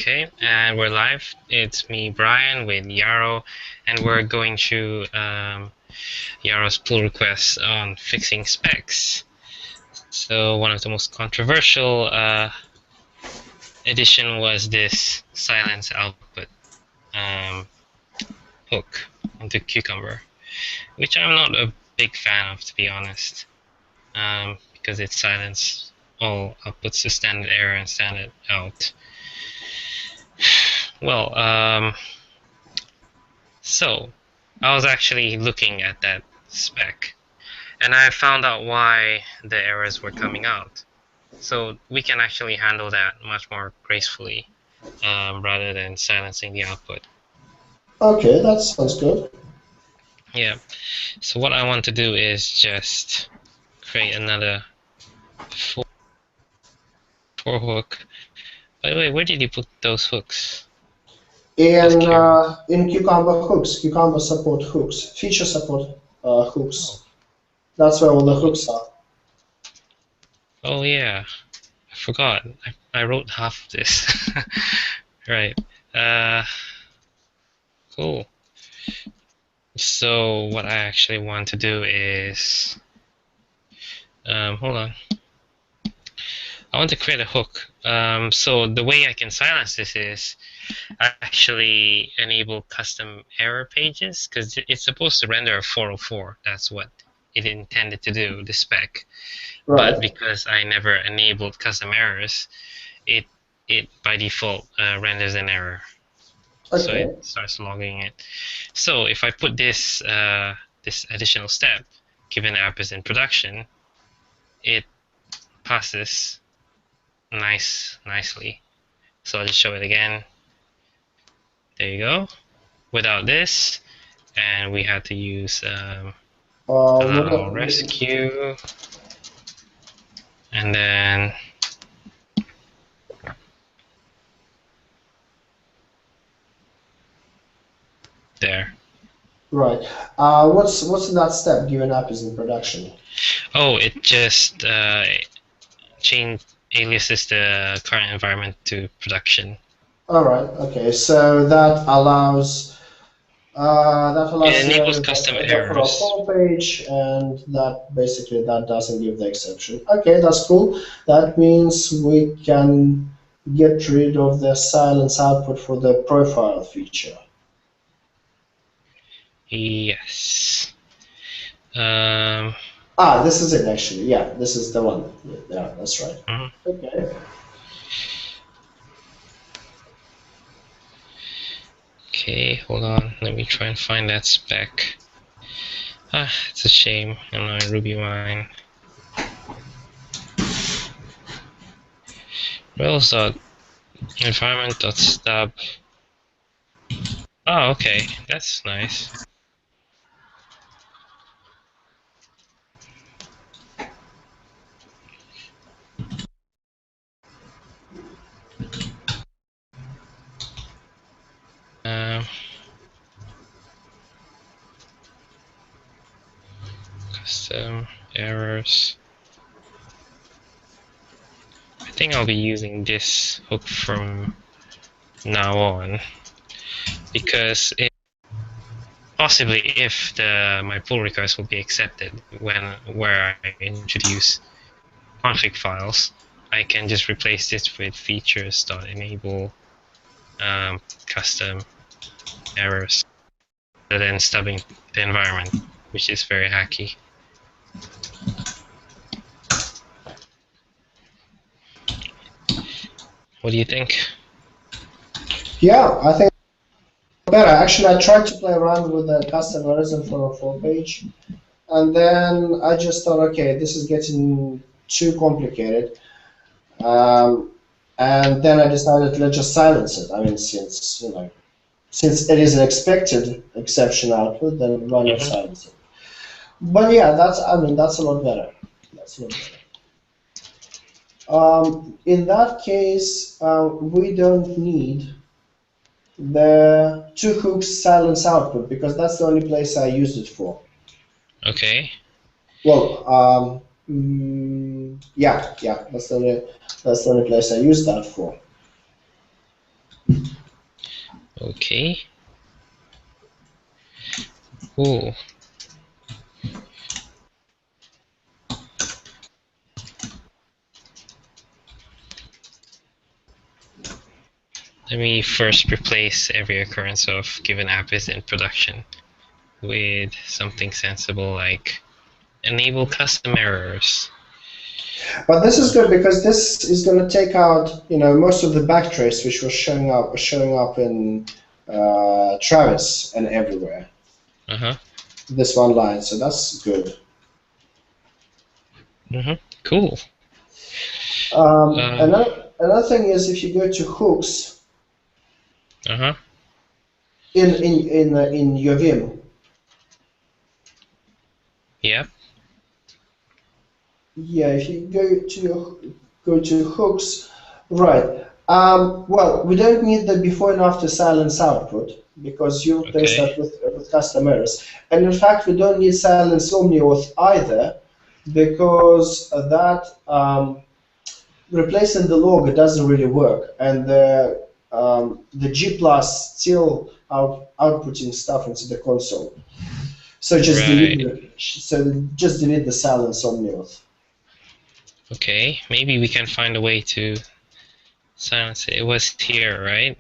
Okay, and we're live. It's me, Brian, with Yarrow, and we're going through Yarrow's pull requests on fixing specs. So one of the most controversial addition was this silence output hook onto Cucumber, which I'm not a big fan of, to be honest, because it silences all outputs to standard error and standard out. Well, so I was actually looking at that spec, and I found out why the errors were coming out. So we can actually handle that much more gracefully rather than silencing the output. Okay, that sounds good. Yeah. So what I want to do is just create another for hook. By the way, where did you put those hooks? In Cucumber hooks, Cucumber support hooks, feature support hooks. That's where all the hooks are. Oh yeah, I forgot. I wrote half of this. Right. Cool. So what I actually want to do is, hold on. I want to create a hook. So the way I can silence this is I actually enable custom error pages, because it's supposed to render a 404. That's what it intended to do, the spec. Right. But because I never enabled custom errors, it by default renders an error. Okay. So it starts logging it. So if I put this this additional step, given the app is in production, it passes nicely. So I'll just show it again. There you go. Without this, and we had to use allow rescue, and then there. Right. What's in that step given app is in production? Oh, it just aliases the current environment to production. All right. Okay. So that allows It enables custom errors for a full page, and that basically that doesn't give the exception. Okay, that's cool. That means we can get rid of the silence output for the profile feature. Yes. This is it actually. Yeah, this is the one. Yeah, that's right. Okay. Okay, hold on. Let me try and find that spec. It's a shame. I'm not in RubyMine. Rails.environment.stub. Oh, okay. That's nice. Custom errors. I think I'll be using this hook from now on, because possibly if my pull request will be accepted where I introduce config files, I can just replace this with features.enable custom errors, rather than stubbing the environment, which is very hacky. What do you think? Yeah, I think better. Actually, I tried to play around with the custom version for a full page, and then I just thought, okay, this is getting too complicated. And then I decided to just silence it. I mean, since it is an expected exception output, then why not silence it? But yeah, that's a lot better. That's a lot better. In that case, we don't need the two hooks silence output, because that's the only place I used it for. Okay. Well, yeah, that's the only place I used that for. Okay. Cool. Let me first replace every occurrence of given app is in production with something sensible like enable custom errors. But this is good because this is going to take out, most of the backtrace which was showing up in Travis and everywhere. Uh-huh. This one line, so that's good. Cool. Another thing is if you go to hooks. Uh-huh. In your Vim. Yep. Yeah, if you go to hooks, right. Well, we don't need the before and after silence output because you replace that with custom errors. And in fact, we don't need silence omniauth either because that replacing the logger doesn't really work, and the G plus still outputting stuff into the console. So just delete the silence omniauth. Okay, maybe we can find a way to silence it. It was here, right?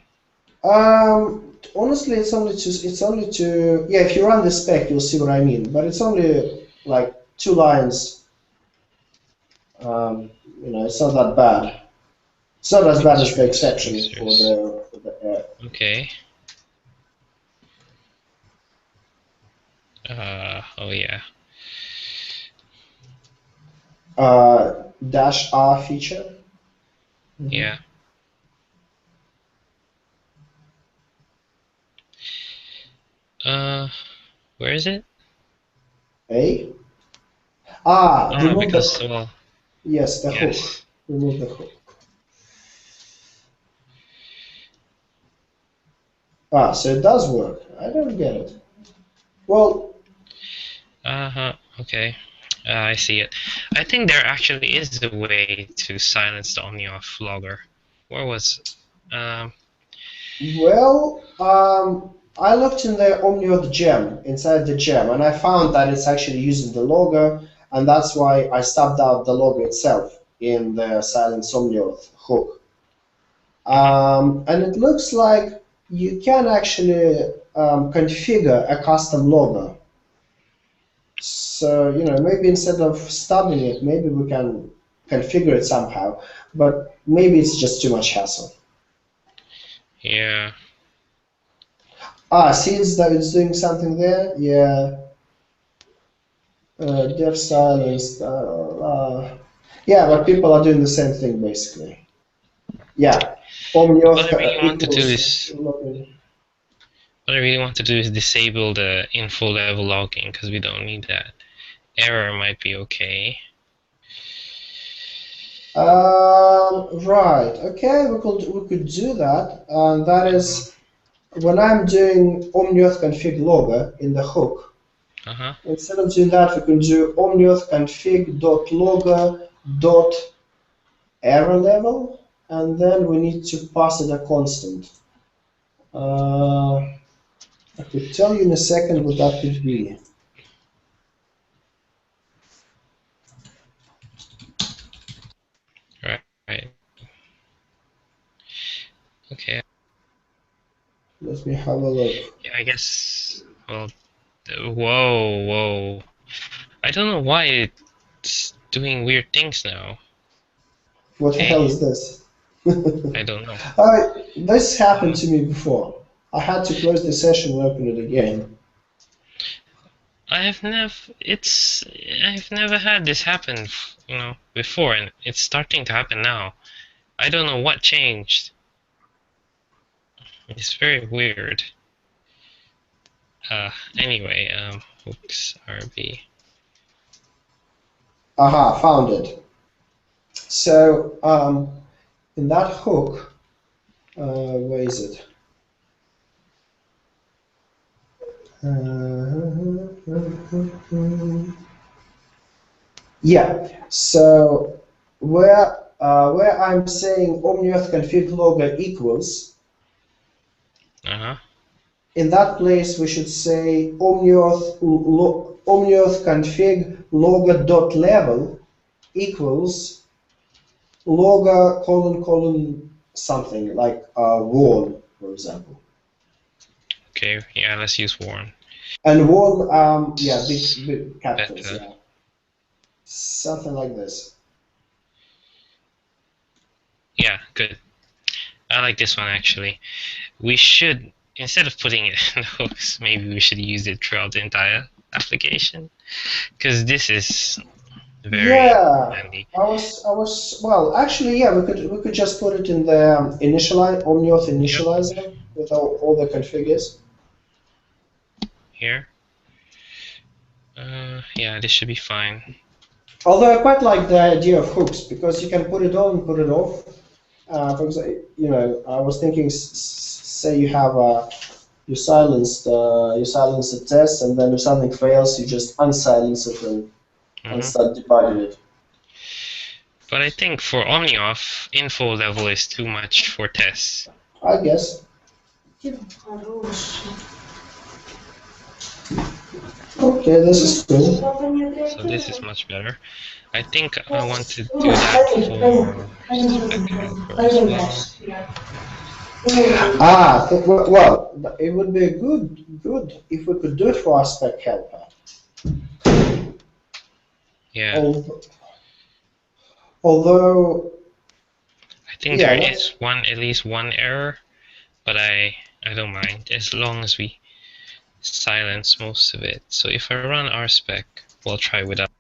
Honestly, it's only to yeah. If you run the spec, you'll see what I mean. But it's only like 2 lines. It's not that bad. It's not as bad as the exception for the Okay. Oh yeah. -R feature. Yeah. Where is it? A. Remove because the well. yes, the hook. Remove the hook. So it does work. I don't get it. Well. Okay. I see it. I think there actually is a way to silence the omniauth logger. Where was? Well, I looked in the omniauth gem inside the gem, and I found that it's actually using the logger, and that's why I stubbed out the logger itself in the silence omniauth hook. And it looks like you can actually configure a custom logger. So, maybe instead of stubbing it, maybe we can configure it somehow, but maybe it's just too much hassle. Yeah. See, it's doing something there? Yeah. Deaf silence. Yeah, but people are doing the same thing, basically. Yeah. Omniauth What I really want to do equals login. What I really want to do is disable the info level logging because we don't need that. Error might be okay. Right. Okay, we could do that. And that is when I'm doing omniauth config logger in the hook. Instead of doing that, we can do omniauth config.logger.error level, and then we need to pass it a constant. I could tell you in a second what that could be. Right. Okay. Let me have a look. Yeah, I guess. Well, whoa. I don't know why it's doing weird things now. What the hell is this? I don't know. This happened to me before. I had to close the session and open it again. I've never had this happen, before, and it's starting to happen now. I don't know what changed. It's very weird. Anyway, hooks RB. Aha, found it. So, in that hook, where is it? Yeah, so where I'm saying omniauth config logger equals, Uh-huh. In that place, we should say omniauth config logger.level equals logger colon something like warn, for example. Okay, yeah, let's use warn. And warn, yeah, big capitals, Better. yeah. Something like this. Yeah, good. I like this one actually. We should, instead of putting it in the hooks, maybe we should use it throughout the entire application. Because this is very Yeah, handy. well, actually, yeah, we could just put it in the omniauth Yep, initializer with all the configures. here. Yeah, this should be fine. Although I quite like the idea of hooks because you can put it on, put it off. For example, I was thinking, say you have you silence a test, and then if something fails, you just unsilence it and Hmm. start debugging it. But I think for OmniAuth, info level is too much for tests. I guess. Okay, this is good. So this is much better. I think I want to do that for spec helper as well. Well, it would be good if we could do it for our spec helper. Yeah, Although, I think yeah, there is at least one error, but I don't mind as long as we silence most of it. So if I run rspec, we'll try without.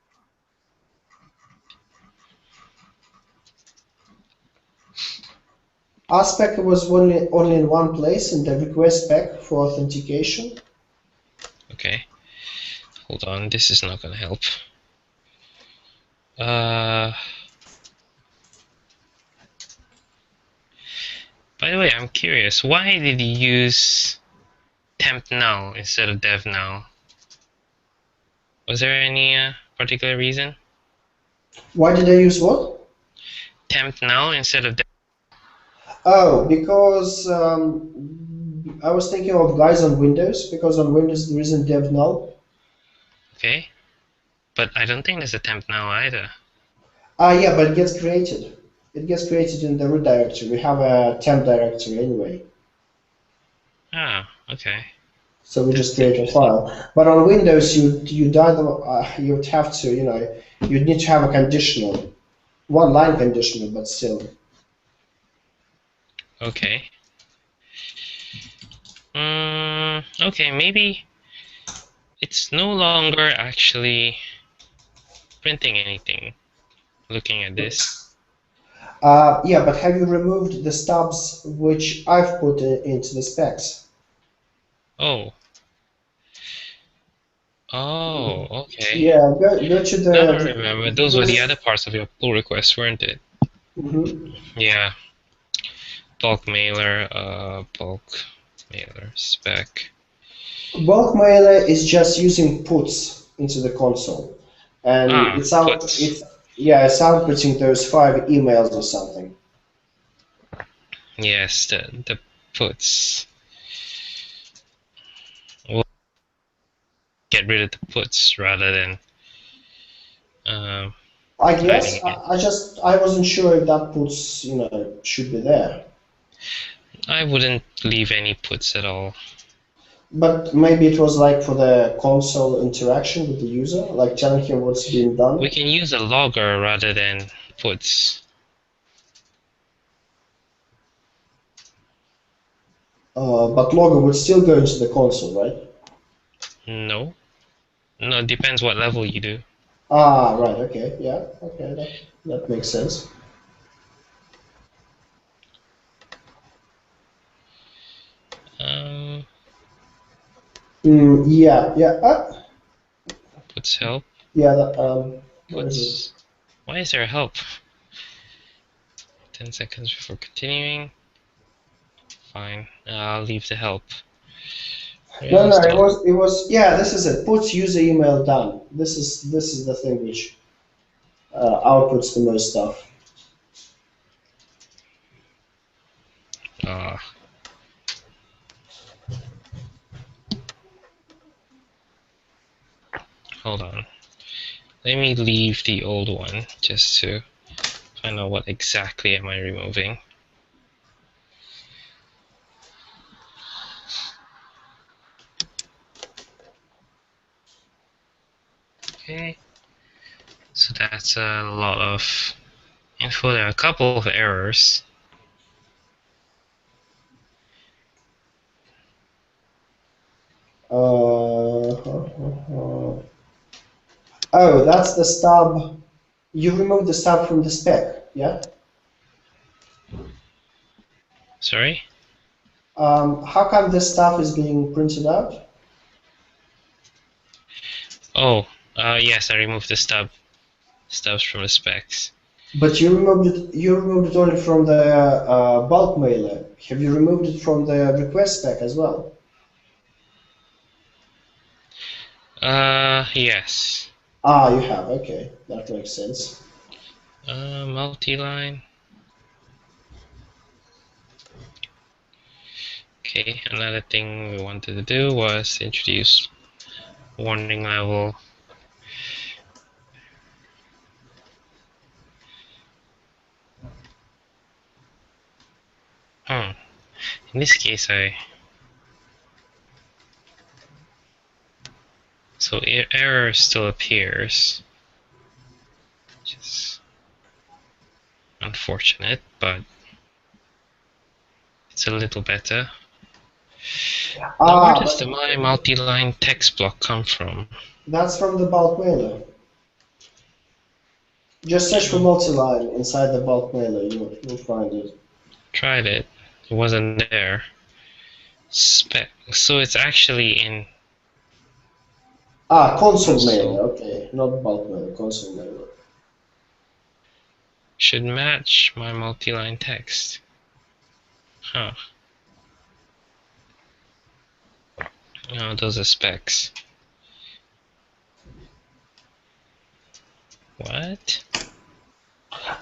our spec was only in one place in the request spec for authentication. Okay, hold on, this is not gonna help. By the way, I'm curious, why did you use temp null instead of dev null? Was there any particular reason? Why did I use what? Temp null instead of dev. Oh, because I was thinking of guys on Windows, because on Windows there isn't dev null. Okay, but I don't think there's a temp null either. Yeah, but it gets created. It gets created in the root directory. We have a temp directory anyway. Oh, okay. So we just That's create a interesting. file. But on Windows, you'd either you'd have to, you'd need to have a conditional, one line conditional, but still. Okay. Okay, maybe it's no longer actually printing anything. Looking at this. Yeah, but have you removed the stubs which I've put into the specs? Oh. Oh, okay. Yeah, go to Now I the. remember. Those were the other parts of your pull request, weren't it? Mhm. Yeah. Bulk mailer spec. Bulk mailer is just using puts into the console, and Ah, puts. it's outputting those 5 emails or something. Yes, the puts. We'll get rid of the puts rather than um, I hiding guess it. I wasn't sure if that puts should be there, I wouldn't leave any puts at all. but maybe it was like for the console interaction with the user, like telling him what's being We done. can use a logger rather than puts. But logger would still go into the console, right? No. No, it depends what level you do. Ah, right. Okay. Yeah. Okay. That makes sense. Um, Yeah. Yeah. puts help. Yeah. What is it? Puts. Why is there help? 10 seconds before continuing. Fine. I'll leave the help. No, no. It Reinstall. was. It was. Yeah. This is it. Puts user email done. This is the thing which outputs the most stuff. Ah, hold on. Let me leave the old one just to find out what exactly am I removing. Okay, so that's a lot of info. There are a couple of errors. Oh, that's the stub. You removed the stub from the spec, yeah? Sorry? How come this stuff is being printed out? Oh, yes, I removed the stubs from the specs. But you removed it. You removed it only from the bulk mailer. Have you removed it from the request spec as well? Yes. Ah, you have. Okay, that makes sense. Multi-line. Okay, another thing we wanted to do was introduce warning level. In this case, so error still appears, which is unfortunate, but it's a little better. Now, where does my multi-line text block come from? That's from the bulk mailer. Just search for multi-line inside the bulk mailer. You'll find it. Tried it. It wasn't there. So it's actually in Console mailer. Okay, not bulk mailer. Console mailer. should match my multi-line text. Huh. No, those are specs. What?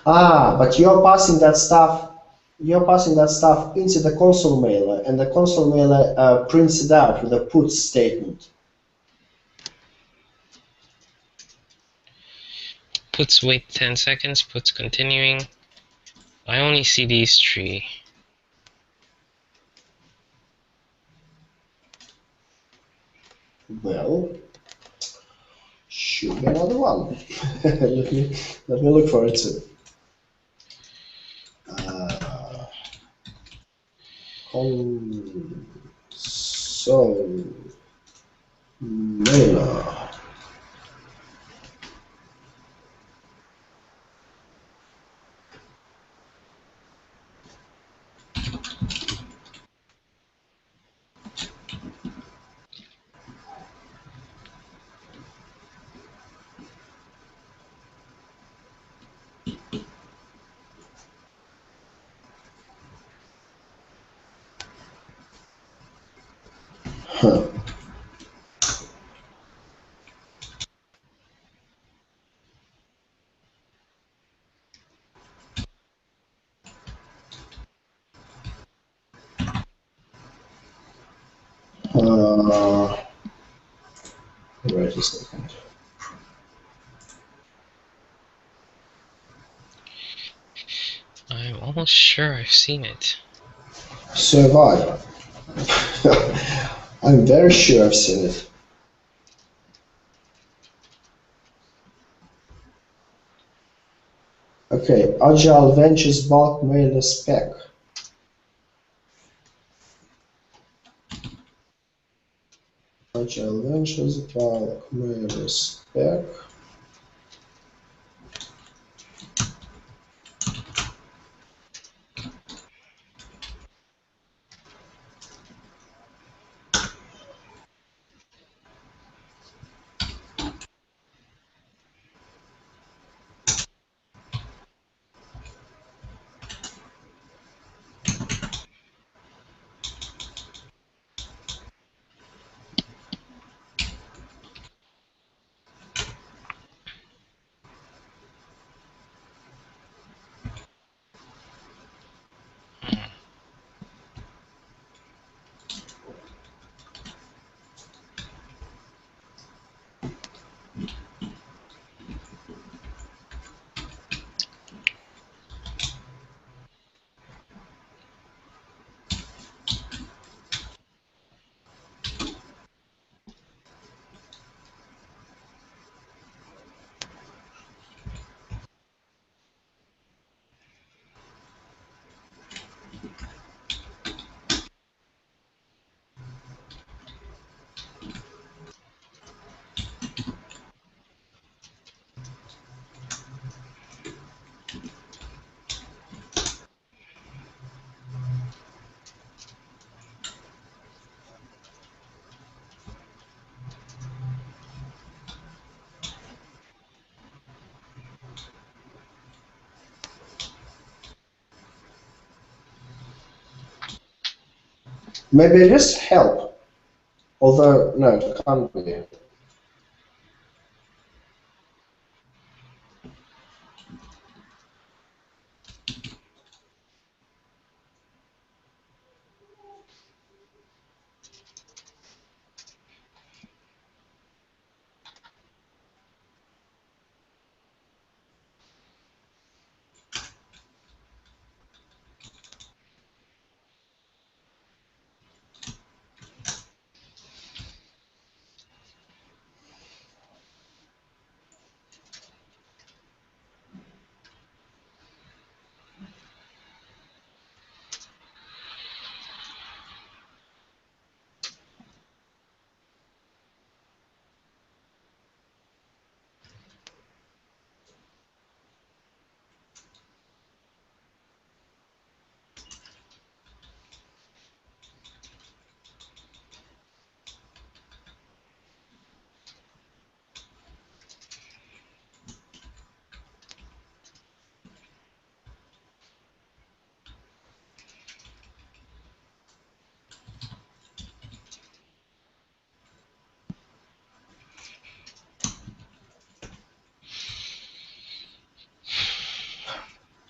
But you're passing that stuff. You're passing that stuff into the console mailer, and the console mailer prints it out with a puts statement. Puts wait 10 seconds, puts continuing. I only see these three. Well, should be another one. let me look for it too. Console mailer. Huh. Wait a second. I'm almost sure I've seen it. So have I. I'm very sure I've seen it. Okay, Agile Ventures bulk mailer spec. Agile Ventures bulk mailer spec. Maybe it is help. Although, no, it can't be.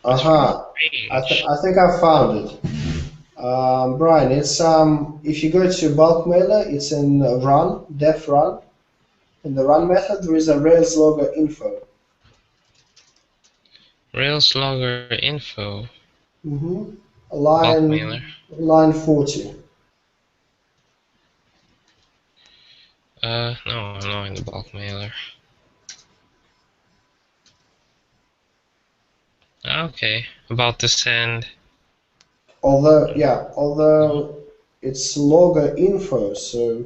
What's wrong? Aha, Range. I think I found it. Brian, it's if you go to bulk mailer, it's in run, def run. In the run method, there is a Rails logger info. Rails logger info. Mm-hmm. Bulk mailer. Line 40. No, I'm not in the bulk mailer. Okay, about to send. Although it's logger info, so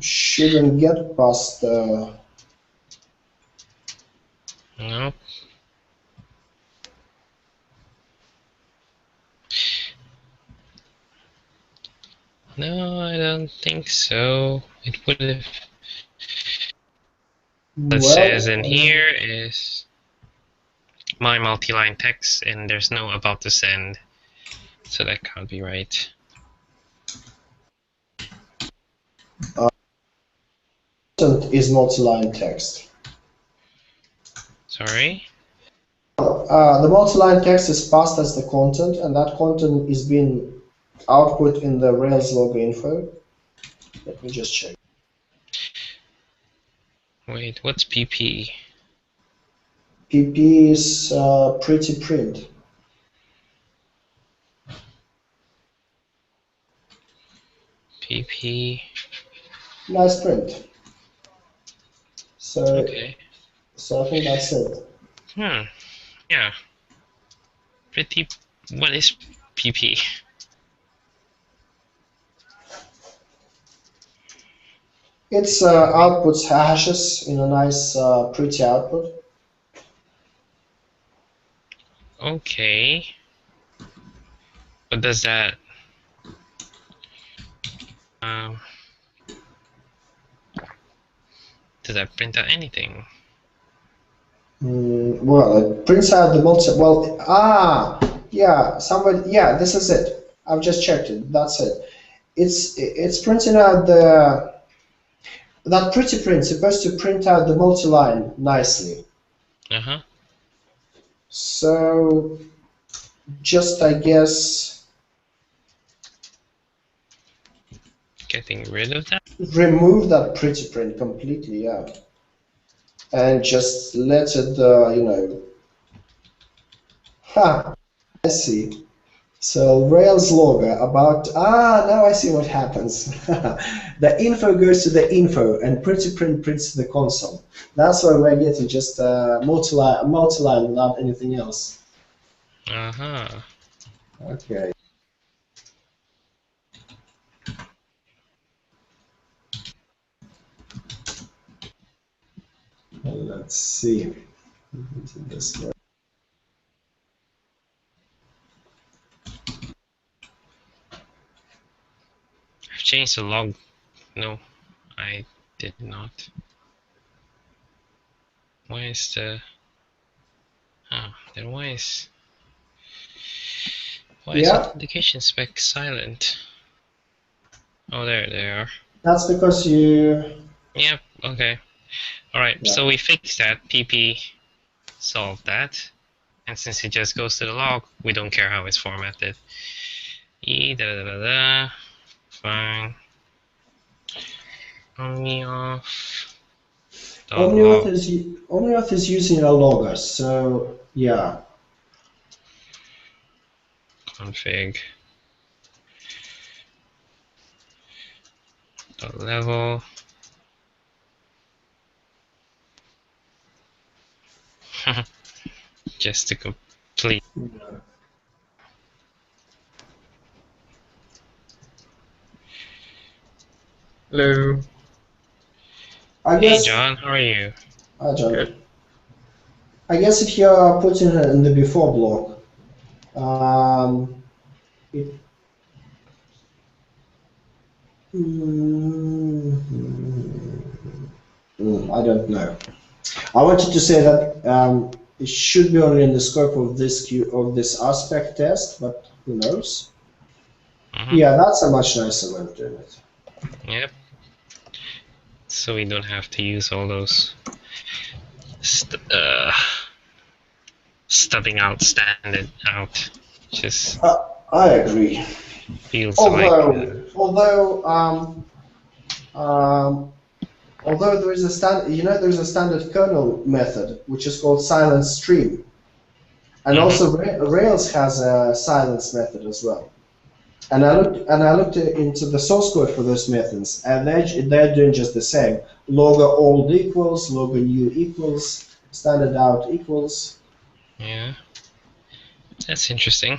shouldn't get past the. Nope. No, I don't think so. It would have. What it says in Well, here is my multi-line text, and there's no about to send, so that can't be right. content is multi-line text. Sorry? The multi-line text is passed as the content, and that content is being output in the Rails logger info. Let me just check. Wait, what's PP? PP is pretty print. PP. Nice print. So, Okay. so I think that's it. Yeah. Pretty. What is PP? It's outputs hashes in a nice, pretty output. Okay. What does that? Um, does that print out anything? Well, it prints out the multi. Well, yeah, somebody. Yeah, this is it. I've just checked it. That's it. It's printing out the that pretty print supposed to print out the multi-line nicely. Uh-huh. So just I guess Getting rid of that? remove that pretty print completely, yeah, and just let it, Ha, I see. So Rails logger about now I see what happens. The info goes to the info and pretty print prints to the console. That's why we're getting just multi-line without anything else. Uh-huh. Okay. Let's see. This way. I've changed the log. No, I did not. Why is the... Oh, then why is... Why is Yeah, authentication spec silent? Oh, there they are. that's because you. Yep, okay. Alright, Yeah. so we fixed that. PP solved that. And since it just goes to the log, we don't care how it's formatted. E da da da da. Fine. OmniAuth. Dot Omnioth log is Omnioth is using a logger, so yeah. config. Dot level. Just to complete. Hello. I Hey guess. John, how are you? Hi, John. Good. I guess if you're putting it in the before block, it. I don't know. I wanted to say that it should be only in the scope of this aspect test, but who knows? Yeah, that's a much nicer way of doing it. Yep. So we don't have to use all those stubbing out standard out. Just I agree. feels Although there is there's a standard kernel method which is called silence stream, and also Rails has a silence method as well. And I looked into the source code for those methods, and they're doing just the same. Logger old equals, logger new equals, standard out equals. Yeah, that's interesting.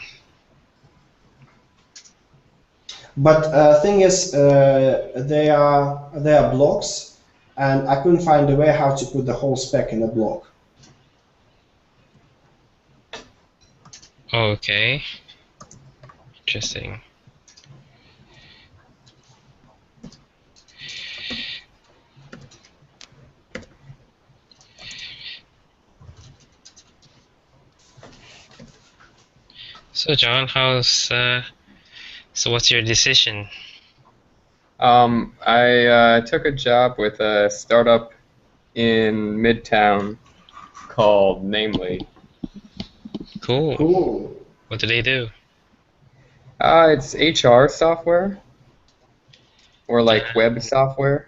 But thing is, they are blocks, and I couldn't find a way how to put the whole spec in a block. Okay. Interesting. So John, so what's your decision? I took a job with a startup in Midtown called Namely. Cool. Cool. What do they do? It's HR software or like web software.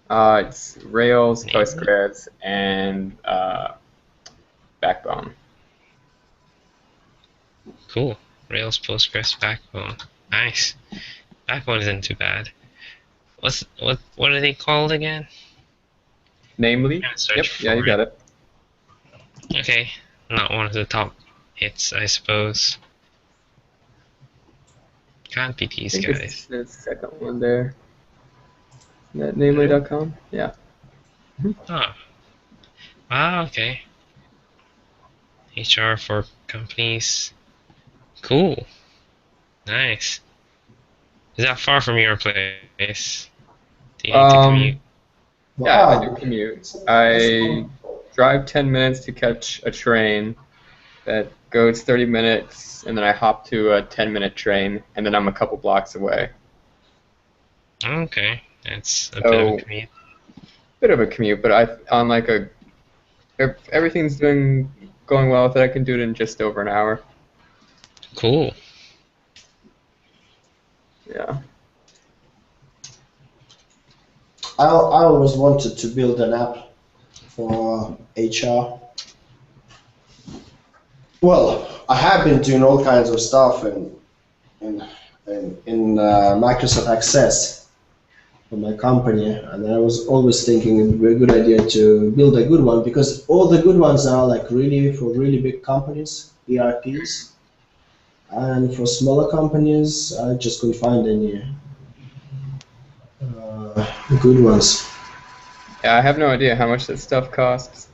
It's Rails, Namely? Postgres, and Backbone. Cool. Rails, Postgres, Backbone. Nice. Backbone isn't too bad. What are they called again? Namely? I'm gonna search Yep, yeah, you for got it. Okay, not one of the top hits, I suppose. Can't be I these think it's guys. the second one there. Namely.com? Yeah. Ah, okay. HR for companies. Cool. Nice. Is that far from your place? Do you need to commute? Yeah, I do Wow. commute. I drive 10 minutes to catch a train that goes 30 minutes, and then I hop to a 10-minute train, and then I'm a couple blocks away. Okay, that's a bit of a So, commute. bit of a commute, but on like if everything's going well with it, I can do it in just over an hour. Cool. Yeah. I always wanted to build an app for HR. Well, I have been doing all kinds of stuff in Microsoft Access for my company, and I was always thinking it would be a good idea to build a good one because all the good ones are like really for really big companies, ERPs, and for smaller companies, I just couldn't find any good ones. Yeah, I have no idea how much that stuff costs.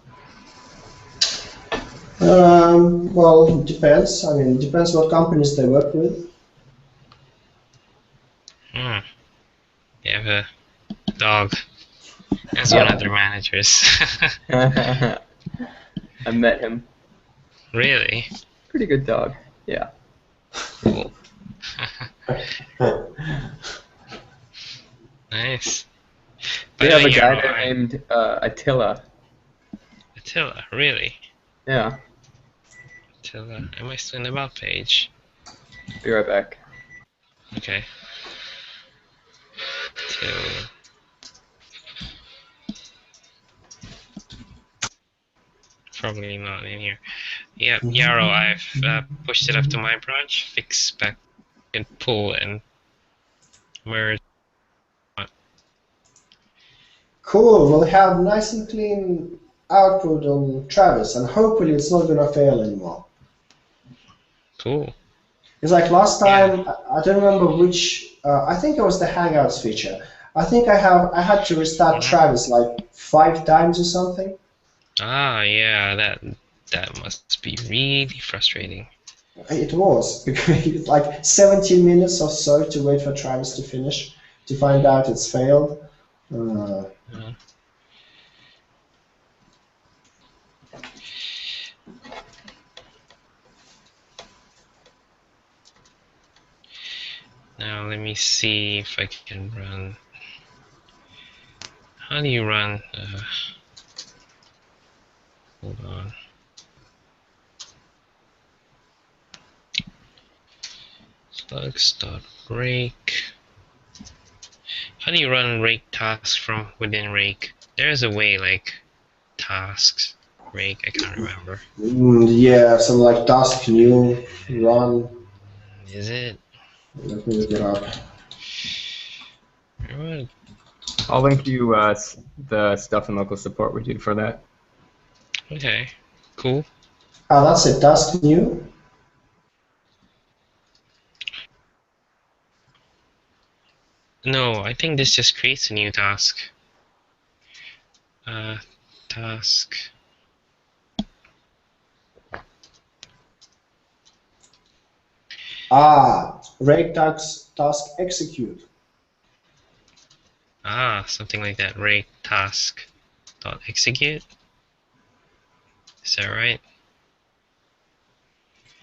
Well, it depends. I mean, it depends what companies they work with. Hmm. You have a dog. As one Yep. of their managers. I met him. Really? Pretty good dog. Yeah. Cool. Nice. By We the have way, a guy Yarrow, there named Attila. Attila, really? Yeah. Attila. Am I still in the about page? Be right back. Okay. Attila. Probably not in here. Yeah, Yarrow, I've pushed it up to my branch, fix back and pull and merge. Cool. We'll have nice and clean output on Travis, and hopefully it's not gonna fail anymore. Cool. It's like last Yeah. time. I don't remember which. I think it was the Hangouts feature. I think I had to restart Travis like 5 times or something. Ah, yeah, that must be really frustrating. It was because it's like 17 minutes or so to wait for Travis to finish to find out it's failed. Uh, Now let me see if I can run. How do you run? Hold on. Slugs.rake. How do you run rake tasks from within rake? There's a way, like tasks, rake. I can't remember. Yeah, some like task new run. Is it? Let me look it up. What? I'll link you the stuff in local support we do for that. Okay, cool. Ah, that's it. Task new. No, I think this just creates a new task. Task. Ah, rake task execute. Ah, something like that. Rake task dot execute. Is that right?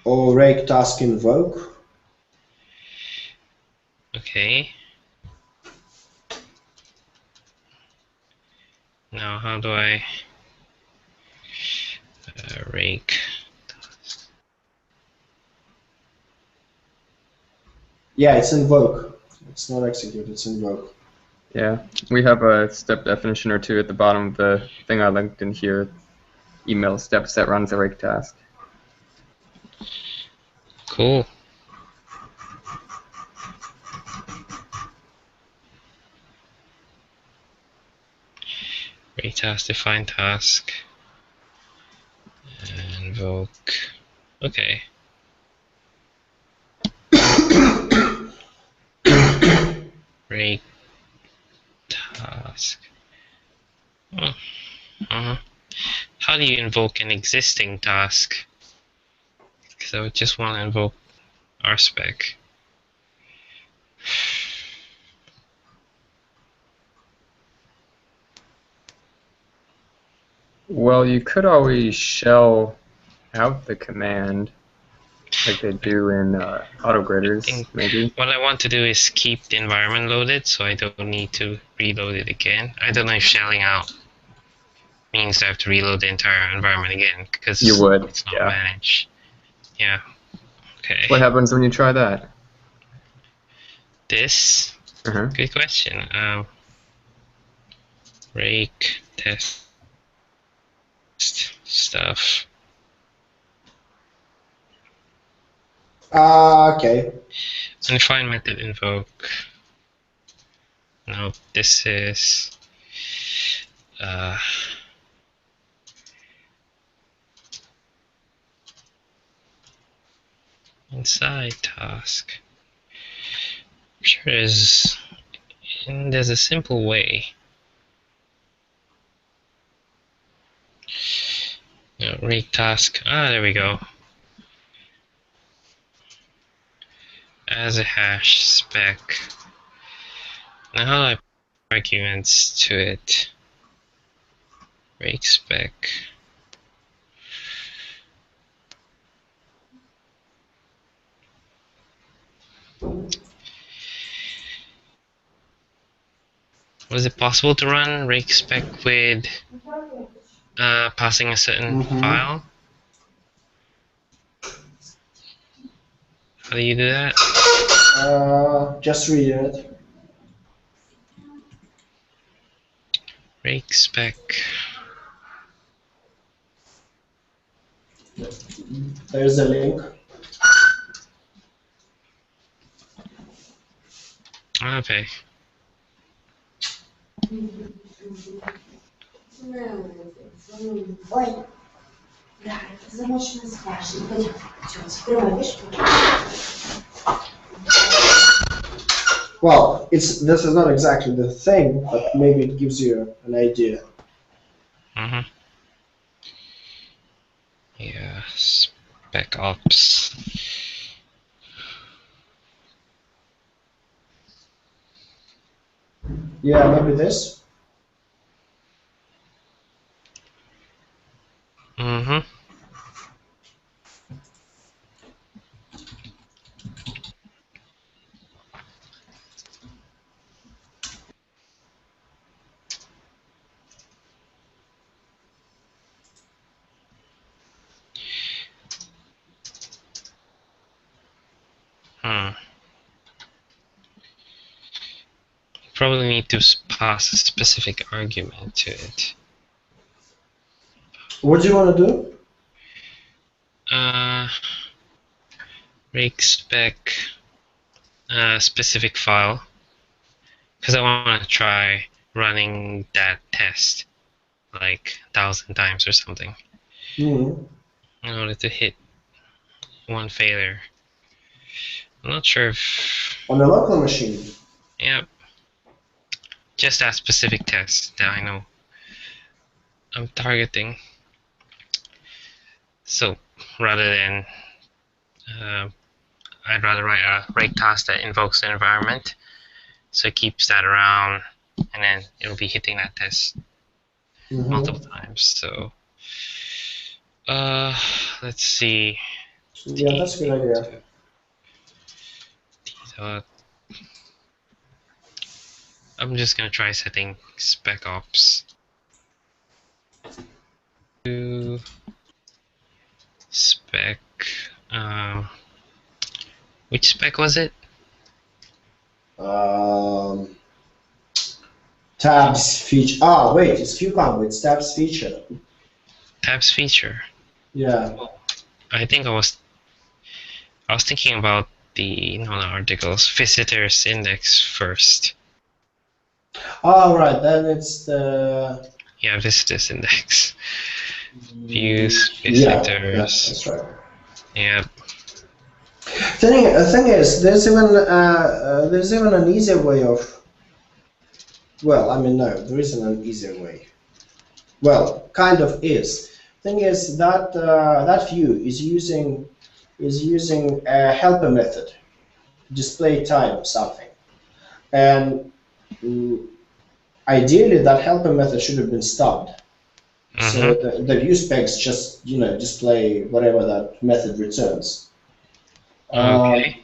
Or rake task invoke. Okay. Now how do I rake? Yeah, it's invoke. It's not execute, it's invoke. Yeah, we have a step definition or two at the bottom of the thing I linked in here. Email steps that runs a rake task. Cool. Rake task, define task. Invoke. Okay. Rake task. How do you invoke an existing task? Because I would just want to invoke RSpec. Well, you could always shell out the command like they do in AutoGraders, maybe. What I want to do is keep the environment loaded so I don't need to reload it again. I don't know if shelling out means I have to reload the entire environment again because You would, it's not yeah. managed. Yeah. Okay. What happens when you try that? This? Uh-huh. Good question. Rake test stuff. Okay. Undefined method invoke. No, this is inside task. I'm sure there's a simple way. No, rake task. Ah, there we go. As a hash spec. Now how do I put arguments to it? Rake spec. Was it possible to run rake spec with passing a certain file? How do you do that? Just read it. Rake spec. There's a link. Okay. Ой, да, это замочено страшно. Пойдем, открывай, видишь? Well, this is not exactly the thing, but maybe it gives you an idea. Mm-hmm. Yeah, spec ops. Yeah, maybe this. Mm-hmm. Probably need to pass a specific argument to it. What do you want to do? Rake spec specific file, because I want to try running that test like 1,000 times or something in order to hit one failure. I'm not sure if... On a local machine? Yep. Just that specific test that I know I'm targeting. So rather than I'd rather write a rake task that invokes the environment, so it keeps that around, and then it'll be hitting that test multiple times. So let's see. Yeah, that's a good idea. I'm just gonna try setting spec ops to spec. Which spec was it? Tabs feature. Ah, wait, it's Cucumber. It's tabs feature. Tabs feature. Yeah. I think I was thinking about the articles visitors index first. Oh, right. Then it's the Visitors index. Views visitors. Yeah, that's right. Yeah. The thing is, there's even an easier way of. Well, I mean, no, there isn't an easier way. Well, kind of is. Thing is that that view is using a helper method, display time something, and ideally that helper method should have been stubbed. So the view specs just display whatever that method returns. Okay.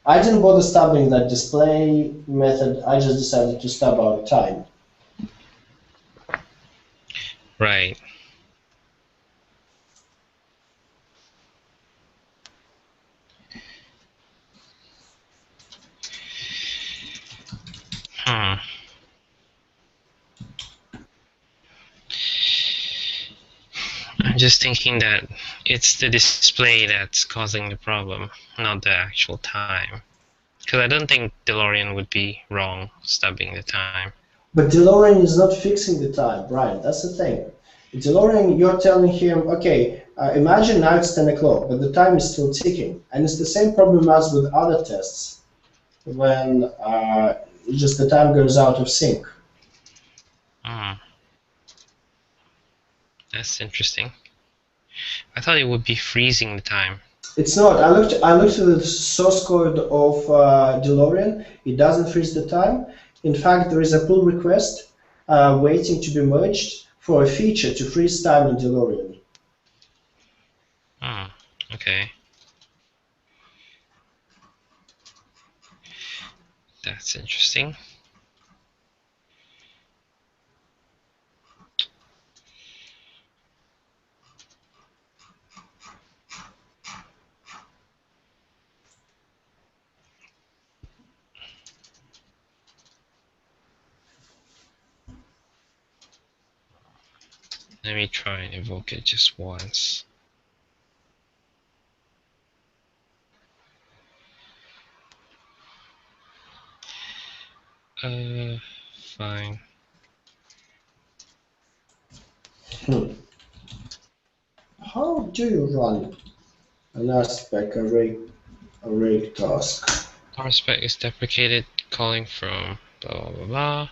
I didn't bother stubbing that display method. I just decided to stub out time. Right. I'm just thinking that it's the display that's causing the problem, not the actual time. Because I don't think DeLorean would be wrong stubbing the time. But DeLorean is not fixing the time, Brian. That's the thing. DeLorean, you're telling him, okay, imagine now it's 10 o'clock, but the time is still ticking. And it's the same problem as with other tests, when just the time goes out of sync. That's interesting. I thought it would be freezing the time. It's not. I looked at the source code of DeLorean. It doesn't freeze the time. In fact, there is a pull request waiting to be merged for a feature to freeze time in DeLorean. Okay. That's interesting. Let me try and evoke it just once. Fine. How do you run an aspect array task? RSpec is deprecated, calling from blah blah blah blah.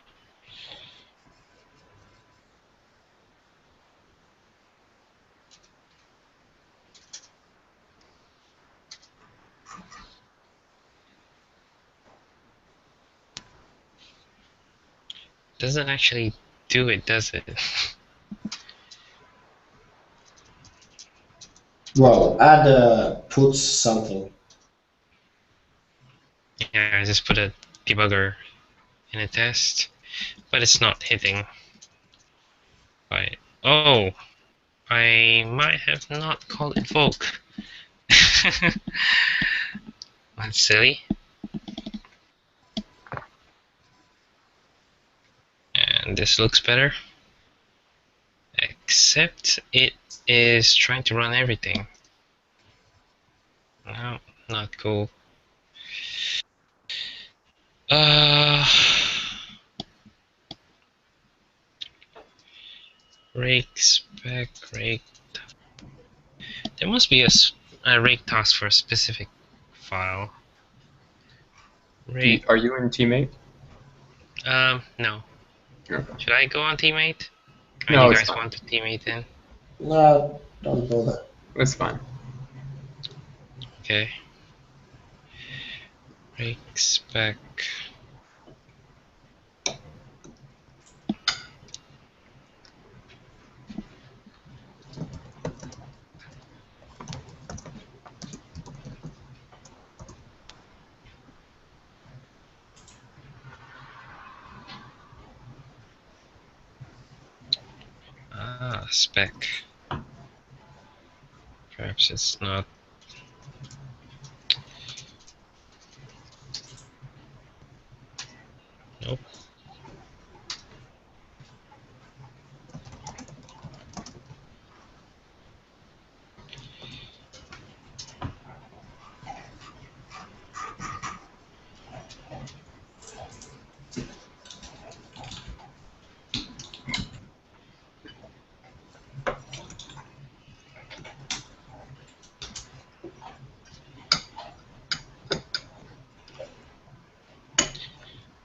Doesn't actually do it, does it? Well, add puts something. Yeah, I just put a debugger in a test, but it's not hitting. Right. Oh, I might have not called invoke. That's silly. And this looks better. Except it is trying to run everything. No, not cool. Rake spec rake. There must be a rake task for a specific file. Rake. Are you in Teammate? No. Okay. Should I go on teammate? Or No, do you it's guys fine. want to teammate in? No, don't bother. It's fine. Okay. Rake spec. Spec. Perhaps it's not. Nope.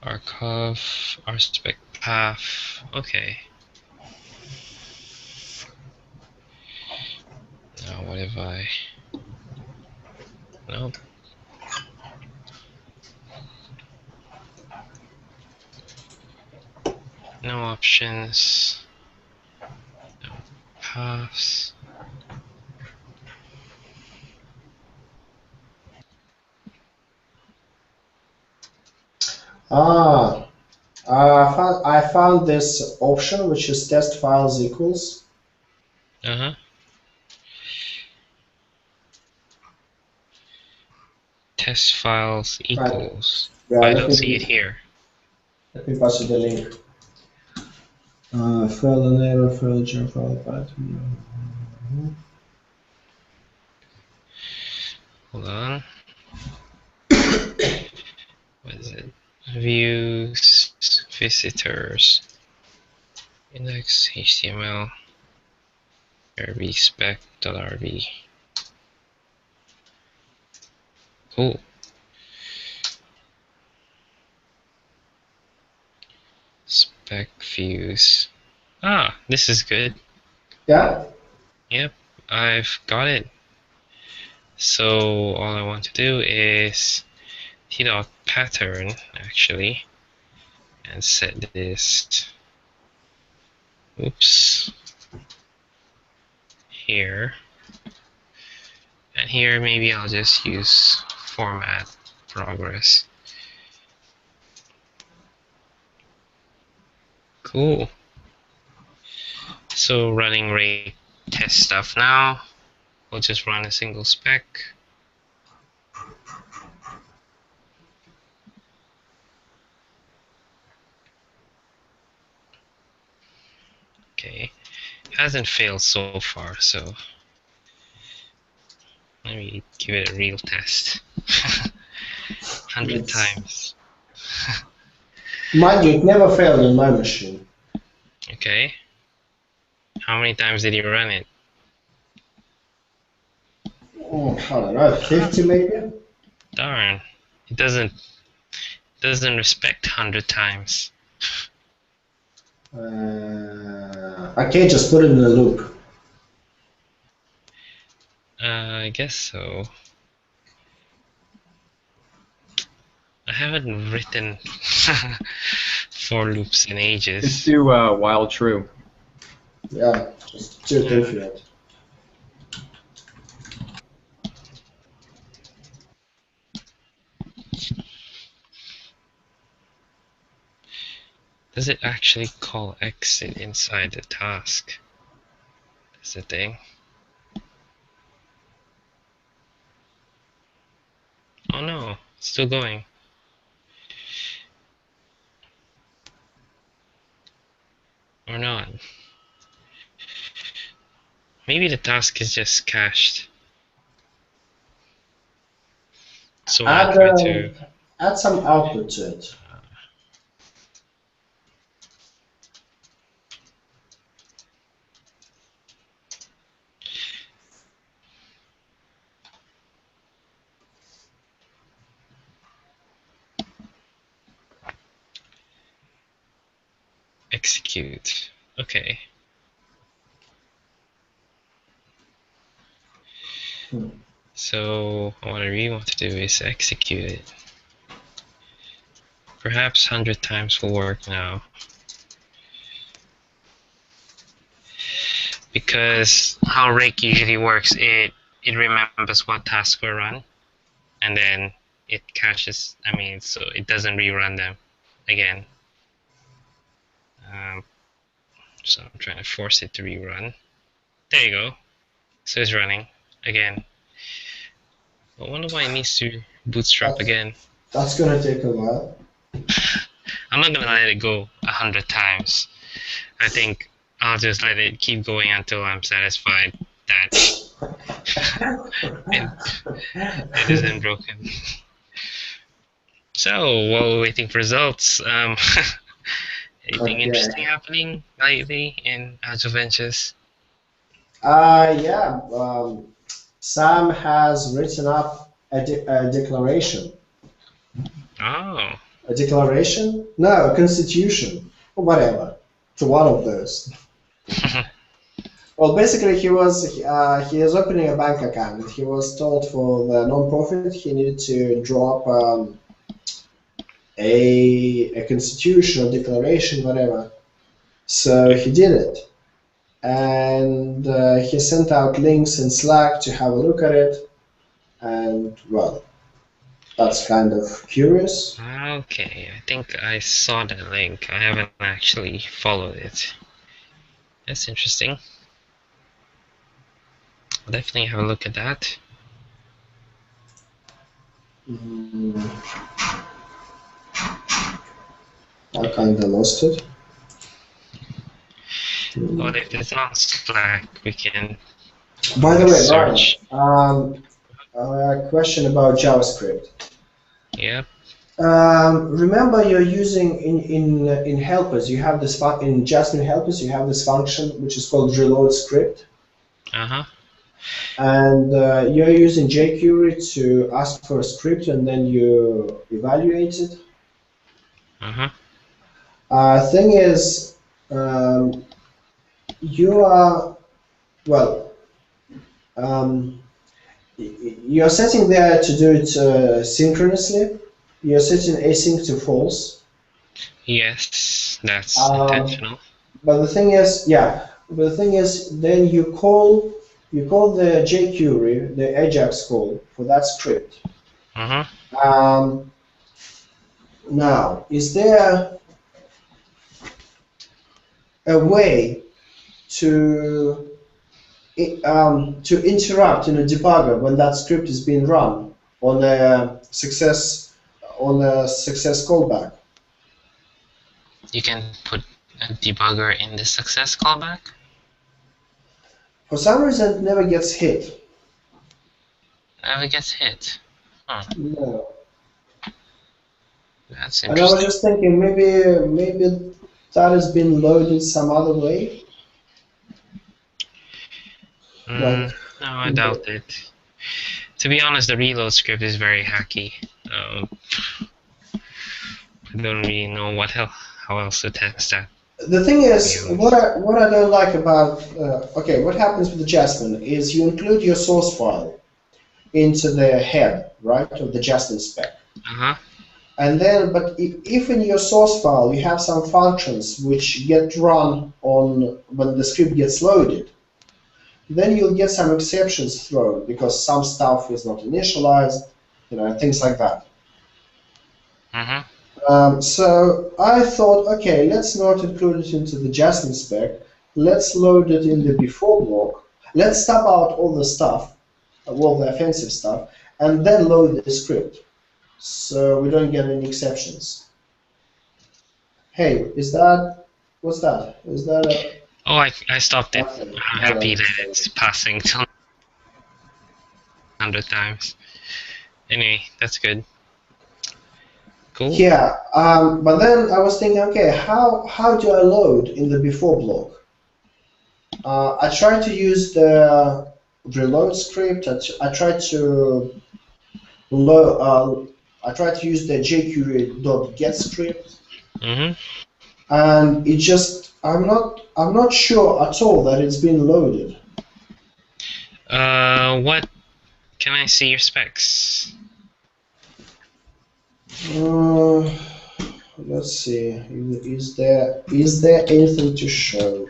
Archive, RSpec path. Okay. Now what if I? Nope. No options. No paths. Ah, I found this option, which is test files equals. Uh-huh. Test files equals. Yeah, I don't see it here. Let me pass you the link. File and error, file jar, file pattern. Hold on. What is it? Views, visitors, index, HTML, rb spec.rb. Cool. Spec views. Ah, this is good. Yeah. Yep, I've got it. So all I want to do is t.pattern actually, and set this. Oops. Here. And here maybe I'll just use format progress. Cool. So running rate test stuff now. We'll just run a single spec. Okay, hasn't failed so far, so let me give it a real test. 100 Yes. times. Mind you, it never failed in my machine. Okay. How many times did you run it? Oh, I don't know, 50 maybe? Darn. It doesn't respect 100 times. I can't just put it in a loop. I guess so. I haven't written for loops in Just ages. do while true. Yeah, just too infinite. Does it actually call exit inside the task? That's the thing. Oh no, it's still going. Or not. Maybe the task is just cached. So when I try to... Add some output to it. Execute. Okay. So what I really want to do is execute it. Perhaps 100 times will work now. Because how Rake usually works, it remembers what tasks were run, and then it caches, so it doesn't rerun them again. So I'm trying to force it to rerun. There you go. So it's running again. I wonder why it needs to bootstrap again. That's gonna take a while. I'm not gonna let it go 100 times. I think I'll just let it keep going until I'm satisfied that it isn't broken. So while we're waiting for results, anything interesting happening lately in Agile Ventures? Yeah. Sam has written up a declaration. Oh. A declaration? No, a constitution. Or whatever. To one of those. Well, basically, he is opening a bank account. He was told for the non-profit he needed to draw up a constitution or declaration, whatever. So he did it, and he sent out links in Slack to have a look at it. And well, that's kind of curious. Okay, I think I saw that link. I haven't actually followed it. That's interesting. I'll definitely have a look at that. I kind of lost it. Well, if it's on Slack, we can By the way, search. Brian, a question about JavaScript. Yep. Remember, you're using in helpers. You have this in Jasmine helpers. You have this function which is called reload script. And you're using jQuery to ask for a script, and then you evaluate it. Thing is, you are you're setting there to do it synchronously. You're setting async to false. Yes, that's intentional. But the thing is, then you call the jQuery, the Ajax call for that script. Now, is there a way to interrupt in a debugger when that script is being run on a success callback. You can put a debugger in the success callback? For some reason, it never gets hit. Never gets hit. Huh. No. That's And I was interesting. just thinking maybe that has been loaded some other way. Like, No, I doubt it. To be honest, the reload script is very hacky. I don't really know how else to test that. the thing is, what I don't like about okay, what happens with the Jasmine is you include your source file into the head, right, of the Jasmine spec. Uh-huh. And then, but if in your source file you have some functions which get run on when the script gets loaded, then you'll get some exceptions thrown because some stuff is not initialized, things like that. So I thought, okay, let's not include it into the Jasmine spec. Let's load it in the before block. Let's stub out all the stuff, all the offensive stuff, and then load the script, so we don't get any exceptions. Hey, what's that? Is that a... Oh, I stopped it. Okay. I'm happy that it's passing till 100 times. Anyway, that's good. Cool. Yeah, but then I was thinking, okay, how do I load in the before block? I tried to use the reload script. I tried to use the jQuery.get script, and it just I'm not sure at all that it's been loaded. What can I see your specs? Let's see. Is there anything to show?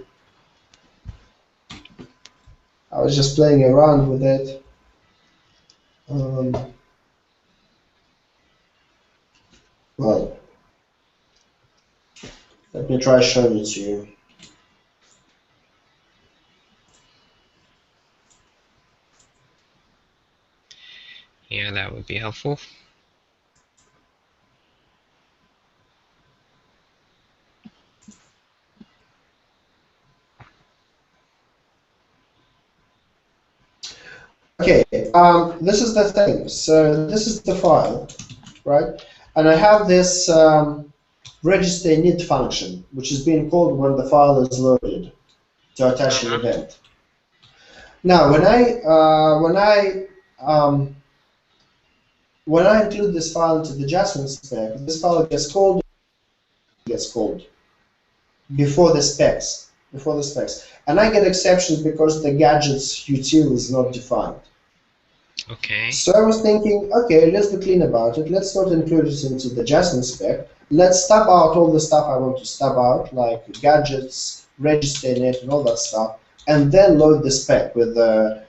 I was just playing around with it. Well, let me try showing it to you. Yeah, that would be helpful. Okay, this is the thing. So this is the file, right? And I have this register init function, which is being called when the file is loaded to attach an event. Now, when I include this file into the Jasmine spec, this file gets called before the specs, and I get exceptions because the gadgets util is not defined. Okay. So I was thinking, okay, let's be clean about it. Let's not include it into the Jasmine spec. Let's stub out all the stuff I want to stub out, like gadgets, register init, and all that stuff, and then load the spec with the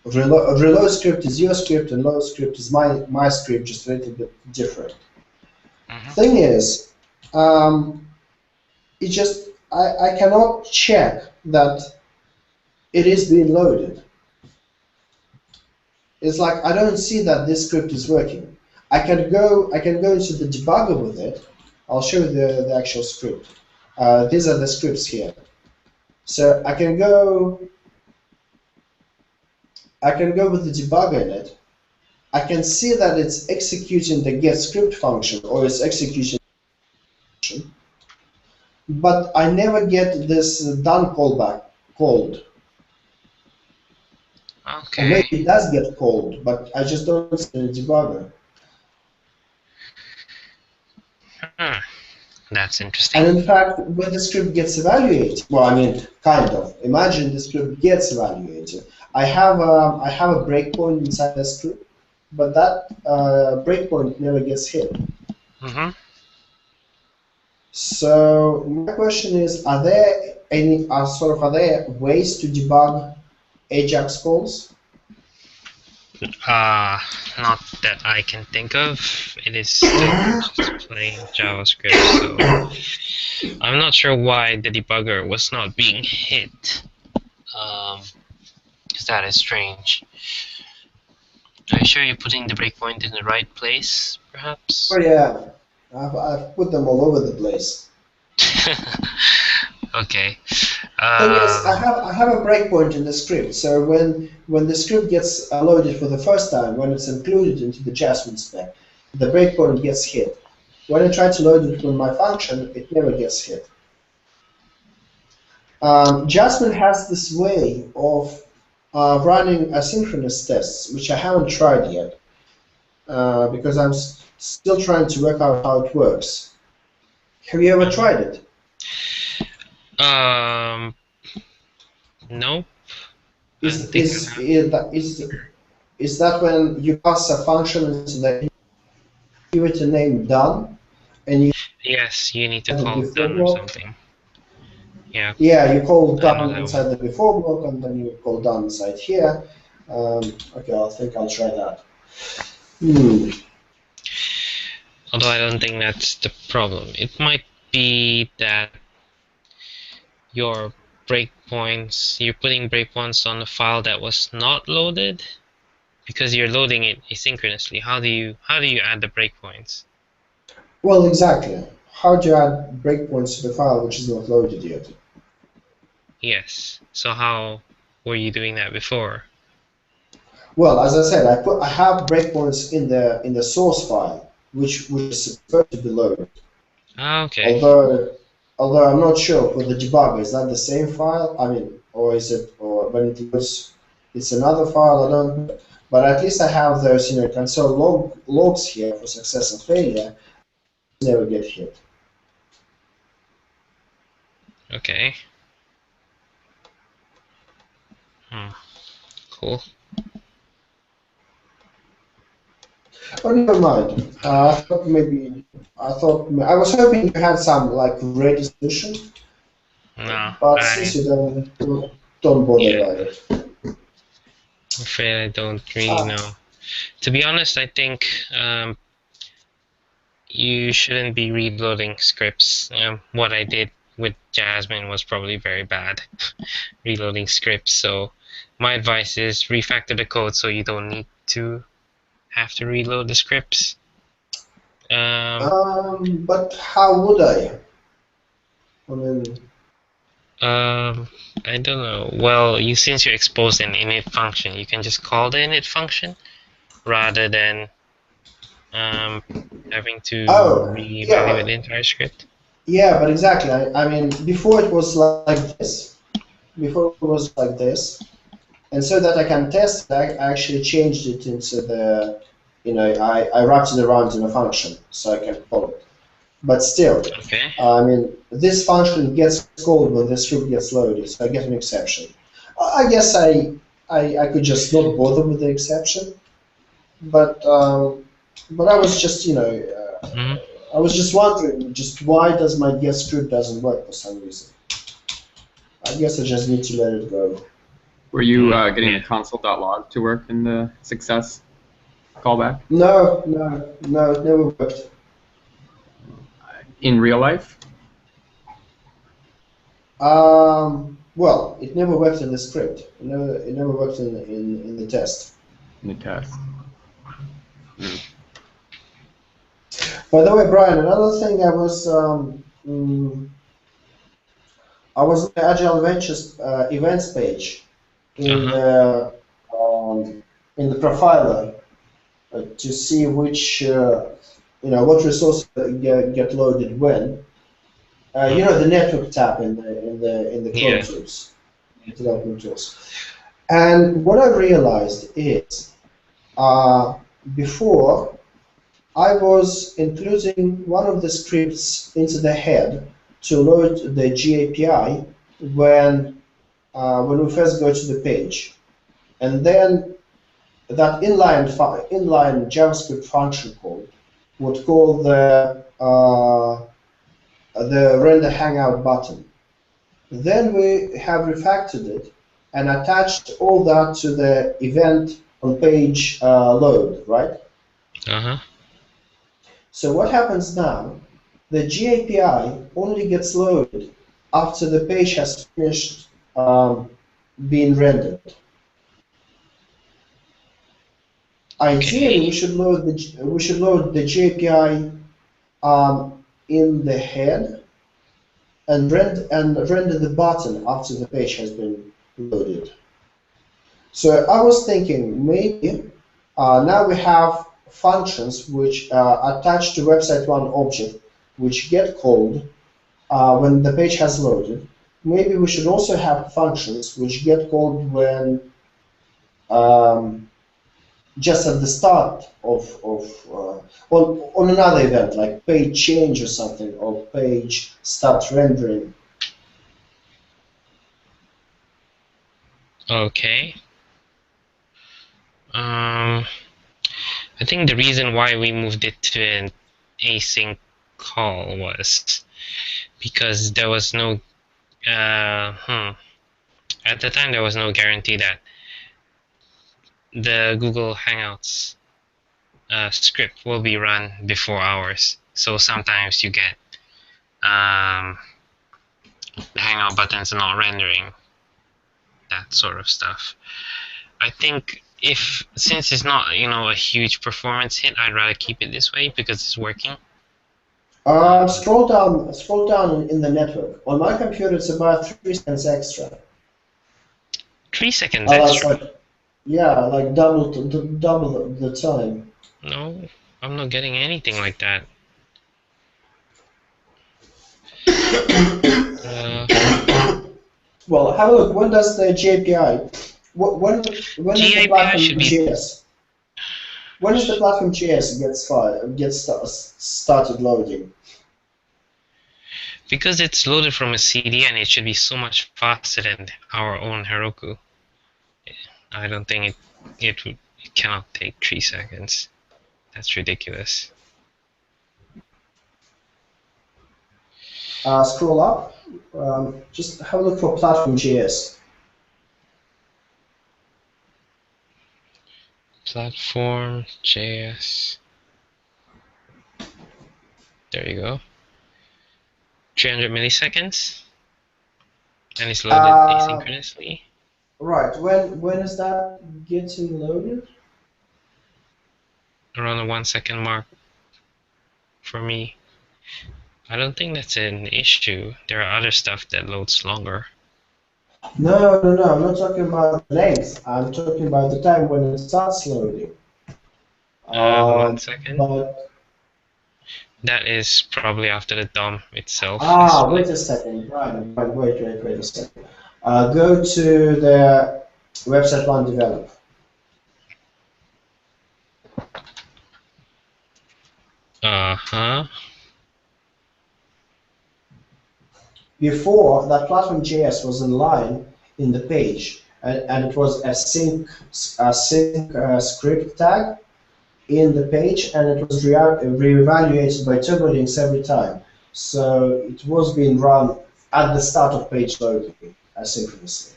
reload script is your script and load script is my script, just a little bit different. Thing is, it just I cannot check that it is being loaded. It's like I don't see that this script is working. I can go into the debugger with it. I'll show you the actual script. These are the scripts here. So I can go with the debugger in it. I can see that it's executing the get script function or it's executing function, but I never get this done callback called. Okay. Or maybe it does get called, but I just don't see the debugger. That's interesting. And in fact, when the script gets evaluated, well, I mean, kind of. Imagine the script gets evaluated. I have a breakpoint inside the script, but that breakpoint never gets hit. So my question is: are there ways to debug Ajax calls? Not that I can think of. It is still just plain JavaScript, so I'm not sure why the debugger was not being hit. 'Cause that is strange. Are you sure you're putting the breakpoint in the right place, perhaps? Oh yeah, I've put them all over the place. Okay. Thing is, I have a breakpoint in the script, so when the script gets loaded for the first time, when it's included into the Jasmine spec, the breakpoint gets hit. When I try to load it with my function, it never gets hit. Jasmine has this way of running asynchronous tests, which I haven't tried yet, because I'm still trying to work out how it works. Have you ever tried it? Nope. Is that when you pass a function into the give it a name done, and you Yes, you need to add the call before done or block? something. Yeah. Yeah, you call I know done that inside one. the before block, and then you call done inside here. Okay, I think I'll try that. Although I don't think that's the problem. It might be that your you're putting breakpoints on a file that was not loaded because you're loading it asynchronously. How do you add the breakpoints? Well, exactly. How do you add breakpoints to the file which is not loaded yet? Yes. So how were you doing that before? Well, as I said, I have breakpoints in the source file, which is supposed to be loaded. Ah, okay. Although I'm not sure for the debugger, is that the same file? I mean, or is it, or when it loads, it's another file? I don't know. But at least I have those, console logs here for success and failure. Never get hit. Okay. Cool. Oh, never mind. I was hoping you had some like ready solution, No, but since you don't bother yeah, about it. I'm afraid I don't really Ah, know. To be honest, I think you shouldn't be reloading scripts. What I did with Jasmine was probably very bad, reloading scripts. So my advice is refactor the code so you don't need to have to reload the scripts. but how would I? I mean, I don't know. Well, since you exposed an init function, you can just call the init function rather than having to oh, reevaluate yeah, the entire script. yeah, but exactly. I mean, before it was like this. Before it was like this, and so that I can test, I actually changed it into the, I wrapped it around in a function so I can call it. But still, Okay. I mean, this function gets called when the script gets loaded, so I get an exception. I guess I could just not bother with the exception, but I was just, Hmm. I was just wondering, just why does my get script doesn't work for some reason. I guess I just need to let it go. Were you getting Yeah. the console.log to work in the success callback? No, it never worked. In real life? Well, it never worked in the script. It never worked in the test. In the test. By the way, Brian, another thing I was on the Agile Ventures events page in Uh-huh. the um, in the profiler to see which what resources get loaded when. The network tab in the code Yeah. tools, development tools. And what I realized is, before I was including one of the scripts into the head to load the GAPI when we first go to the page, and then that inline JavaScript function call would call the render hangout button. Then we have refactored it and attached all that to the event on page load, right? Uh-huh. So what happens now? The GAPI only gets loaded after the page has finished being rendered. Ideally, Okay. we should load the GAPI in the head and render the button after the page has been loaded. So I was thinking maybe now we have functions which are attached to website one object, which get called when the page has loaded. Maybe we should also have functions which get called when just at the start of on another event like page change or something, or page start rendering. Okay. Um, I think the reason why we moved it to an async call was because there was no at the time there was no guarantee that the Google Hangouts script will be run before hours. So sometimes you get the Hangout buttons not rendering, that sort of stuff. I think if since it's not a huge performance hit, I'd rather keep it this way because it's working. Scroll down in the network. On my computer, it's about 3 cents extra. 3 seconds It's extra. like, yeah, like double the time. No, I'm not getting anything like that. Well, have a look. When does the JPI? When is the GAPI platform should be JS? When is the platform JS started loading? because it's loaded from a CD and it should be so much faster than our own Heroku. I don't think it cannot take 3 seconds. That's ridiculous. Scroll up. Just have a look for platform JS. Platform JS. There you go. 300 milliseconds, and it's loaded asynchronously. Right. When is that getting loaded? Around the 1 second mark for me. I don't think that's an issue. There are other stuff that loads longer. No. I'm not talking about length. I'm talking about the time when it starts loading. 1 second. But That is probably after the DOM itself. wait a second. Right. Wait a second. Go to the website one develop. Uh-huh. Before, that platform JS was in line in the page, and it was a sync script tag in the page, and it was reevaluated by TurboLinks every time. So it was being run at the start of page loading asynchronously.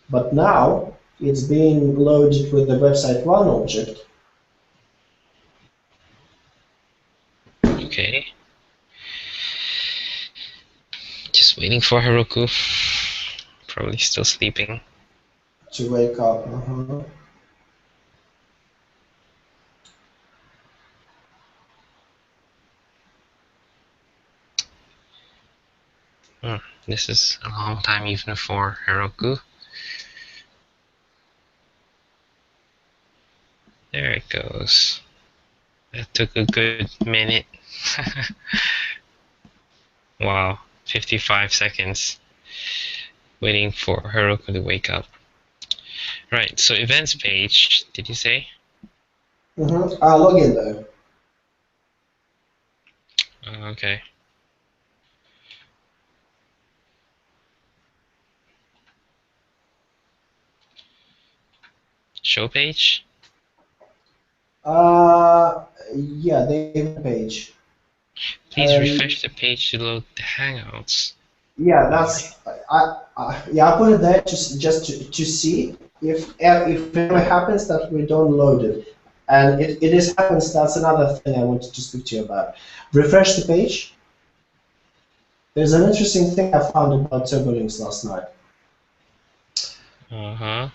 But now it's being loaded with the website one object. Okay. Just waiting for Heroku. Probably still sleeping. To wake up. This is a long time even for Heroku. There it goes. That took a good minute. Wow, 55 seconds waiting for Heroku to wake up. Right, so events page, did you say? Log in though. Okay. Show page? Yeah, the event page. Please refresh the page to load the Hangouts. Yeah, that's yeah. I put it there just to see if it ever happens that we don't load it, and it is happens. That's another thing I wanted to speak to you about. Refresh the page. There's an interesting thing I found about TurboLinks last night. Uh-huh.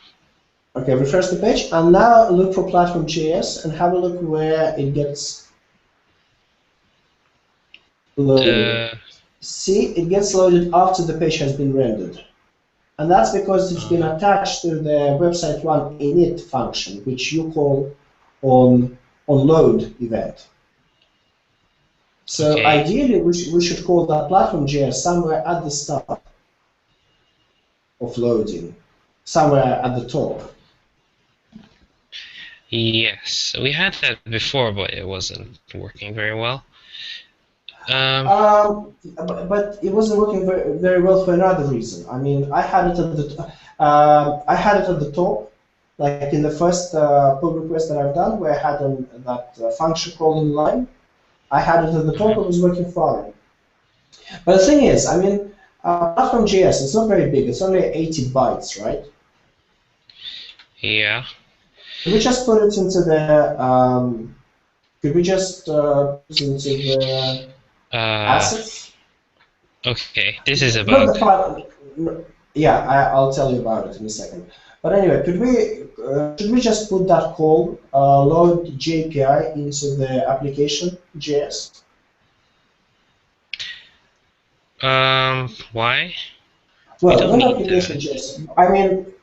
Okay, refresh the page, and now look for platform.js and have a look where it gets loaded. Uh, See, it gets loaded after the page has been rendered. And that's because it's been uh, attached to the website one init function, which you call on load event. So okay. ideally, we should call that platform.js somewhere at the start of loading, somewhere at the top. Yes, we had that before, but it wasn't working very well. But it wasn't working very well for another reason. I mean, I had it at the top, like in the first pull request that I've done, where I had that function calling line. I had it at the top, mhm. it was working fine. But the thing is, I mean, platform.js, it's not very big, it's only 80 bytes, right? Yeah. Could we just put it into the, could we just put it into the Uh, assets? okay. This is a Not the bug. file, yeah, I'll tell you about it in a second. But anyway, should we just put that call, load JPI into the application JS? Why? We Well, don't not need application that. JS.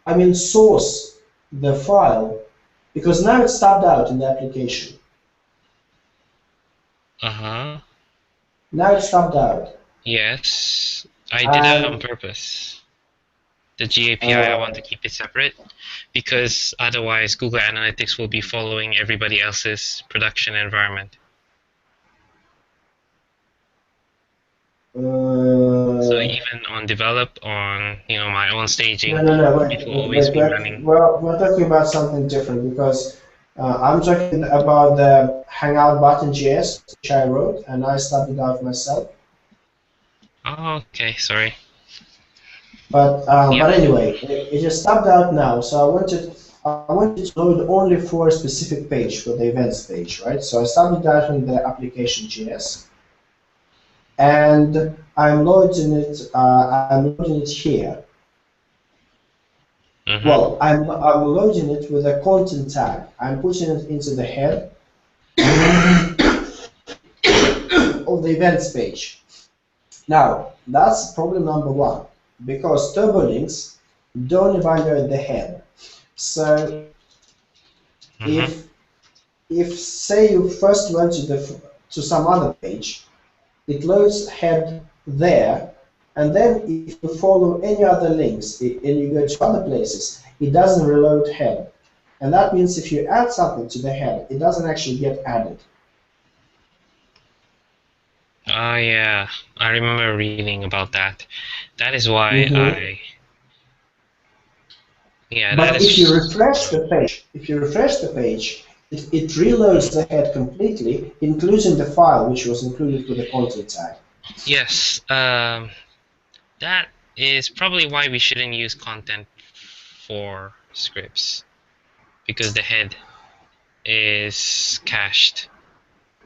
I mean source the file because now it's tabbed out in the application. Uh-huh. Now it's tabbed out, Yes. I did that on and purpose. The GAPI, I want uh, to keep it separate because otherwise Google Analytics will be following everybody else's production environment. So uh, even on develop, on my own no, staging, no, no, it will wait, always wait, be wait. running. We're talking about something different because I'm talking about the Hangout button JS, which I wrote and I studied out myself. Oh, okay, sorry. But Yep. anyway, it is tabbed out now. So I wanted to load only for a specific page, for the events page, right? So I started out in the application JS, and I'm loading it. I'm loading it here. Mm-hmm. Well, I'm loading it with a content tag. I'm putting it into the head of the events page. Now, that's problem number one, because TurboLinks don't evaluate the head. So Mm-hmm. if say you first went to some other page, it loads head there, and then if you follow any other links and you go to other places, it doesn't reload head. And that means if you add something to the head, it doesn't actually get added. Oh yeah, I remember reading about that. That is why Hmm. yeah, that But if you is refresh the page, it reloads the head completely, including the file which was included with the content tag. yes. That is probably why we shouldn't use content for scripts because the head is cached.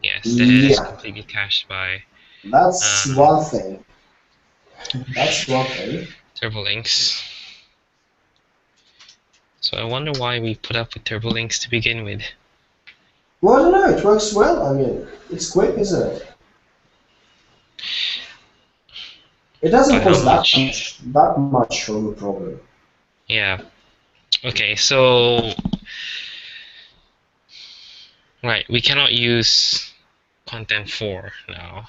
Yes, the head is Yeah, completely cached by that's um, one thing. That's one thing. TurboLinks. So I wonder why we put up with TurboLinks to begin with. Well, no, it works well. I mean, it's quick, isn't it? It doesn't But how cause much? that much of a problem. Yeah. Okay, so right, we cannot use content 4 now.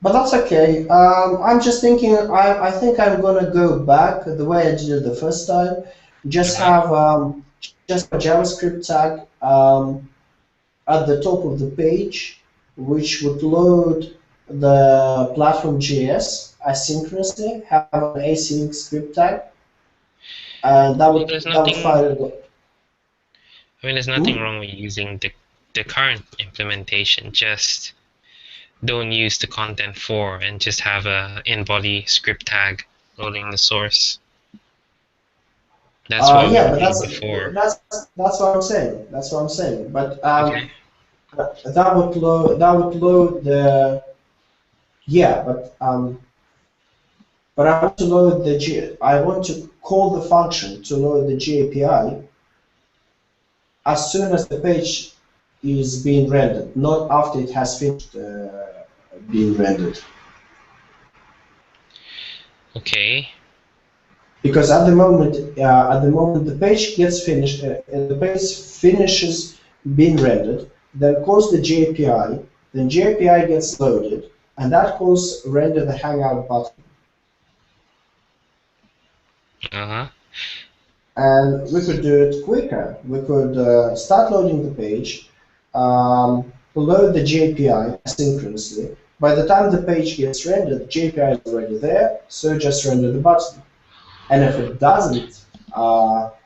But that's okay. I'm just thinking. I think I'm gonna go back the way I did it the first time. Just Uh-huh. have just a JavaScript tag at the top of the page, which would load the platform JS asynchronously. Have an async script tag, and that Well, would fire it. there's nothing Hmm? wrong with using the current implementation, just don't use the content for and just have a in-body script tag loading the source. That's what we Yeah, but did before. that's what I'm saying. That's what I'm saying. But Okay. that would load the yeah, but I want to load the I want to call the function to load the GAPI as soon as the page is being rendered, not after it has finished being rendered. Okay. Because at the moment the page gets finished, and the page finishes being rendered, then calls the GAPI, then GAPI gets loaded, and that calls render the Hangout button. Uh-huh. And we could do it quicker. We could start loading the page, load the JPI asynchronously. By the time the page gets rendered, the JPI is already there, so just render the button. And if it doesn't,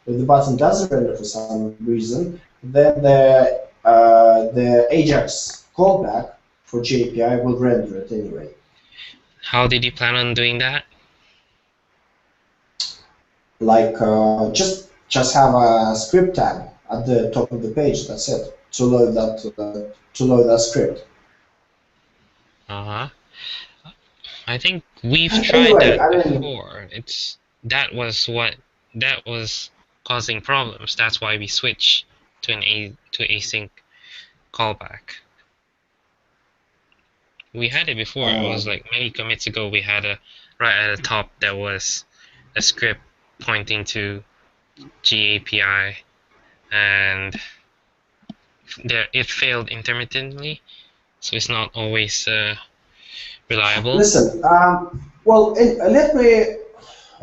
if the button doesn't render for some reason, then the Ajax callback for JPI will render it anyway. How did you plan on doing that? Like just have a script tag at the top of the page. That's it to load that script. Uh-huh. I think we've tried Anyway, that I mean, before. That was causing problems. That's why we switched to async callback. We had it before. It was like many commits ago. We had a right at the top that was a script pointing to GAPI, and it failed intermittently, so it's not always reliable. listen. Well, let me.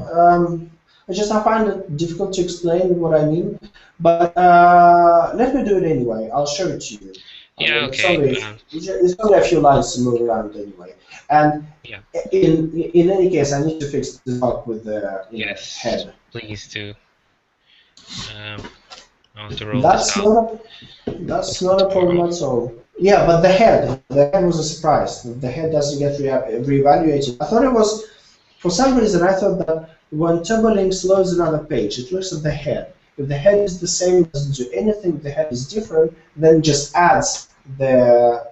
I find it difficult to explain what I mean, but let me do it anyway. I'll show it to you. Yeah. Okay. It's only a few lines to move around anyway. And Yeah. in any case, I need to fix this bug with the Yes. head. Please do. I want to roll That's this out. that's not a problem at all. Yeah, but the head was a surprise. The head doesn't get reevaluated. I thought it was, for some reason, I thought that when TurboLinks loads another page, it looks at the head. If the head is the same, doesn't do anything, if the head is different, then just adds the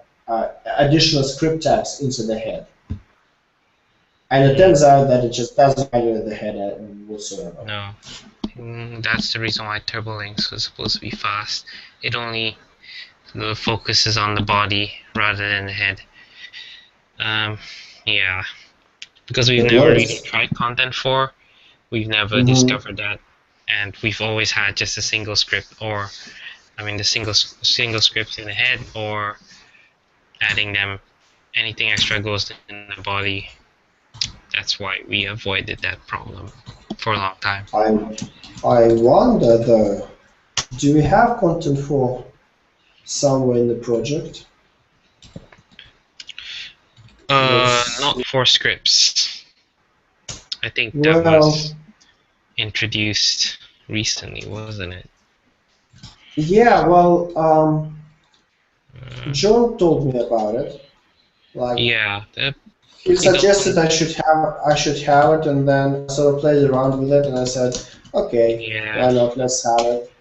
additional script tags into the head. And it turns out that it just doesn't evaluate the head whatsoever. No. That's the reason why TurboLinks was supposed to be fast. It only focuses on the body rather than the head. Yeah, because we've never really tried Content4, we've never discovered that, and we've always had just a single script, or I mean the single script in the head, or adding them. Anything extra goes in the body. That's why we avoided that problem for a long time. I wonder though, do we have Content4 somewhere in the project? Not for scripts. I think that was introduced recently, wasn't it? Yeah, well, John told me about it. Like, yeah, he suggested I should have it, and then I sort of played around with it, and I said, okay, why not? Let's have it.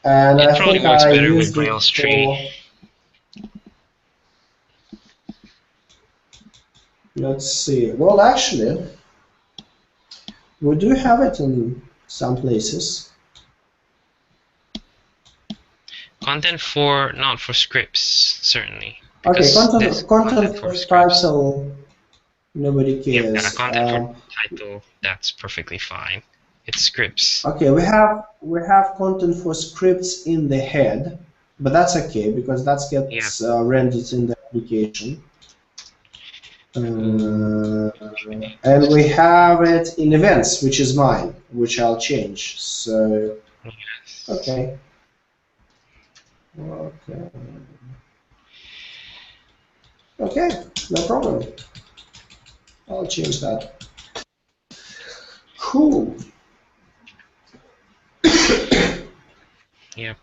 And it I probably think works I better used with it Railstree. Let's see. Well, actually, we do have it in some places. Content4, not for scripts, certainly. Okay, content for title, nobody cares. Yeah, content for title, that's perfectly fine. It's scripts. Okay, we have content for scripts in the head, but that's okay because that gets rendered in the application. And we have it in events, which is mine, which I'll change. So, okay. Okay, no problem. I'll change that. Cool. Yeah,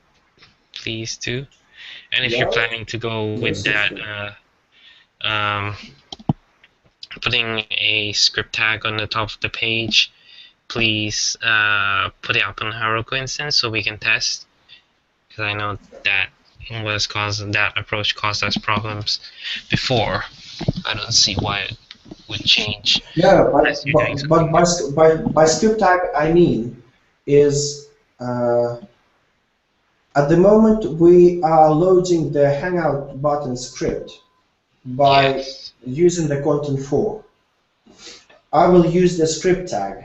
please do. And if you're planning to go with that um, putting a script tag on the top of the page, please put it up on Heroku instance so we can test. Because I know that that approach caused us problems before. I don't see why it would change. Yeah, Unless you're doing something by script tag I mean is at the moment we are loading the Hangout button script by Yes. using the content4. I will use the script tag,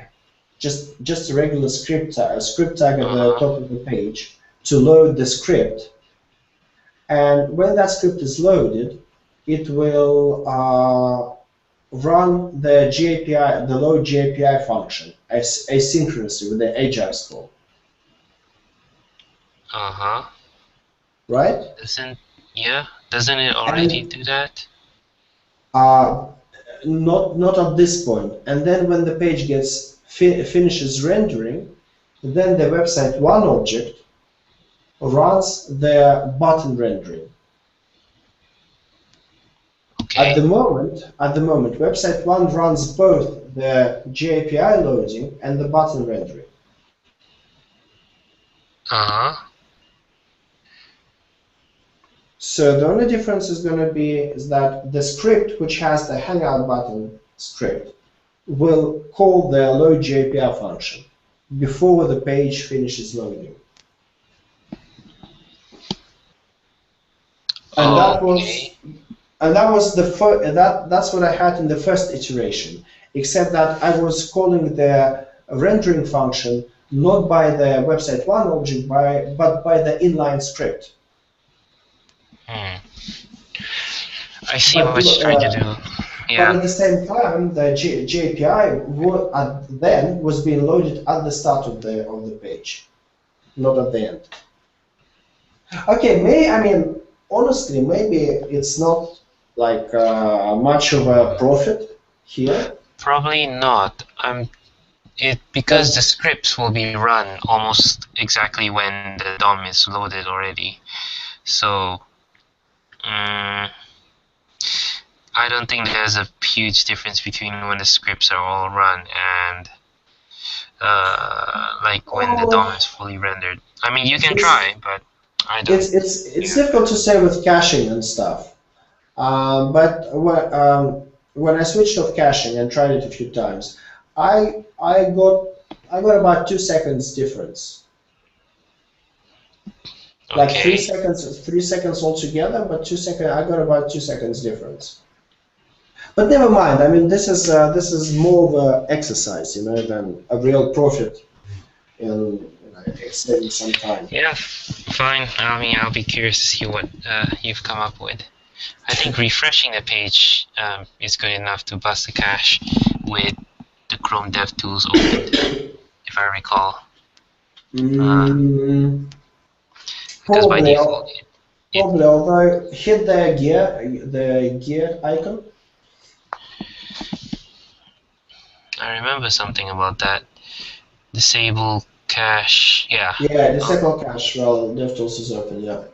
just a regular script tag at the top of the page to load the script. And when that script is loaded, it will run the GAPI, the load GAPI function asynchronously with the Ajax call. Right? Doesn't it already do that? Not at this point. And then when the page gets finishes rendering, then the website one object runs the button rendering. Okay. At the moment, website one runs both the GAPI loading and the button rendering. So the only difference is going to be is that the script, which has the Hangout button script, will call the load GAPI function before the page finishes loading. And that was that's what I had in the first iteration, except that I was calling the rendering function not by the website one object, but by the inline script. I see what you're trying to do. Yeah. But at the same time, the GAPI then was being loaded at the start of the page, not at the end. Okay, honestly, maybe it's not like much of a profit here. Probably not. Because the scripts will be run almost exactly when the DOM is loaded already. So I don't think there's a huge difference between when the scripts are all run and like when the DOM is fully rendered. I mean, you can try, but I don't. It's difficult to say with caching and stuff. But when I switched off caching and tried it a few times, I got about 2 seconds difference. Like 3 seconds altogether, but 2 seconds. I got about 2 seconds difference. But never mind. I mean, this is more of an exercise, than a real profit in saving some time. Yeah, fine. I mean, I'll be curious to see what you've come up with. I think refreshing the page is good enough to bust the cache with the Chrome DevTools opened, if I recall. Because by default, probably, although hit the gear icon. I remember something about that. Disable cache, yeah. Yeah, disable cache while DevTools is open, yeah.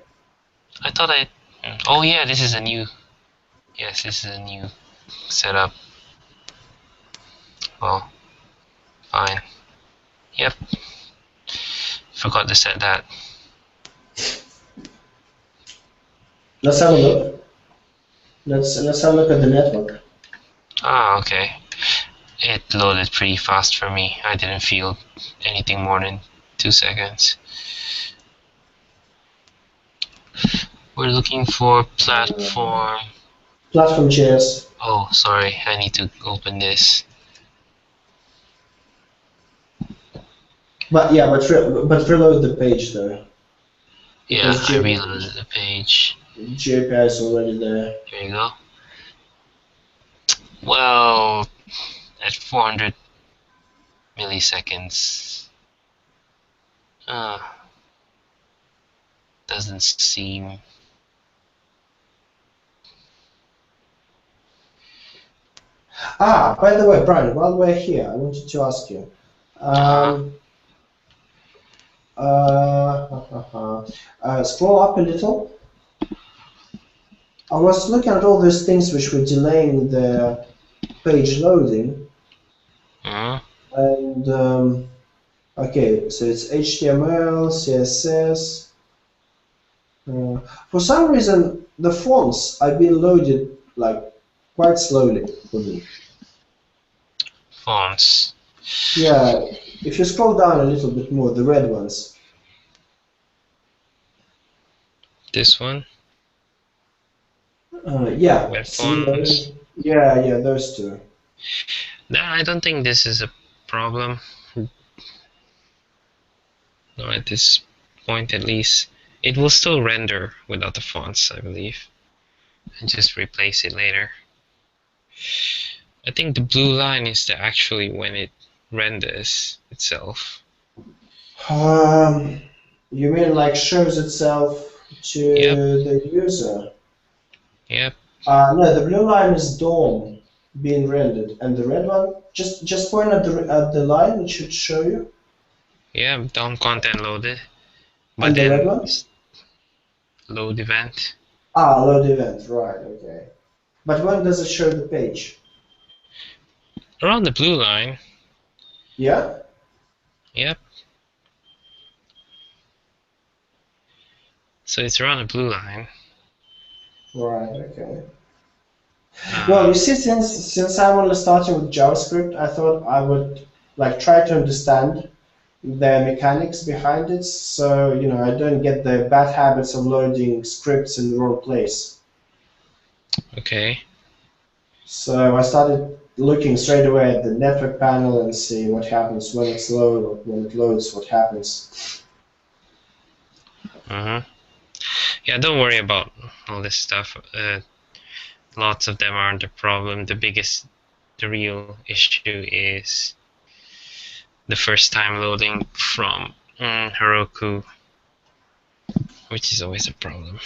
I thought oh yeah, this is a new setup. Well, fine. Yep. Forgot to set that. Let's have a look. Let's have a look at the network. Okay. It loaded pretty fast for me. I didn't feel anything more than 2 seconds. We're looking for platform. Platform.js. Oh, sorry. I need to open this. But reload the page though. Yeah, I reloaded the page. GAPI is already there. Here you go. Well, at 400 milliseconds. Doesn't seem. By the way, Brian, while we're here, I wanted to ask you. Scroll up a little. I was looking at all these things which were delaying the page loading, Uh, and okay, so it's HTML, CSS. For some reason, the fonts are being loaded like quite slowly for me. fonts. Yeah, if you scroll down a little bit more, the red ones. This one. Yeah, Web see fonts. those? Yeah, those two. No, I don't think this is a problem. No, at this point at least. It will still render without the fonts, I believe. And just replace it later. I think the blue line is the actually when it renders itself. Um, you mean like shows itself Yep, to the user? yep. No, the blue line is DOM being rendered, and the red one, just point at the line, it should show you. Yeah, DOM content loaded. But And the red then one? load event. Ah, load event, right, okay. But when does it show the page? Around the blue line. Yeah? Yep. So it's around the blue line. Right, okay. Well, you see, since I'm only starting with JavaScript, I thought I would like try to understand the mechanics behind it, so I don't get the bad habits of loading scripts in the wrong place. Okay. So I started looking straight away at the network panel and see what happens when it's low, or when it loads, what happens. Yeah, don't worry about all this stuff. Lots of them aren't a problem. The real issue is the first time loading from Heroku, which is always a problem.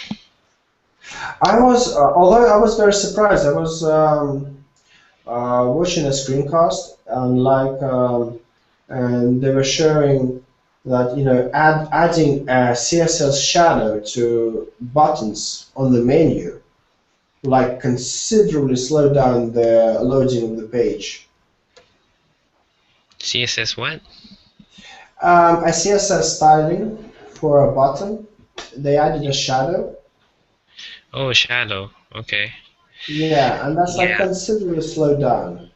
Although I was very surprised, I was watching a screencast and they were showing that adding a CSS shadow to buttons on the menu like considerably slowed down the loading of the page. CSS what? A CSS styling for a button, they added a shadow. Oh, shadow. Okay. Yeah, and that's like Yeah. considerably slowed down.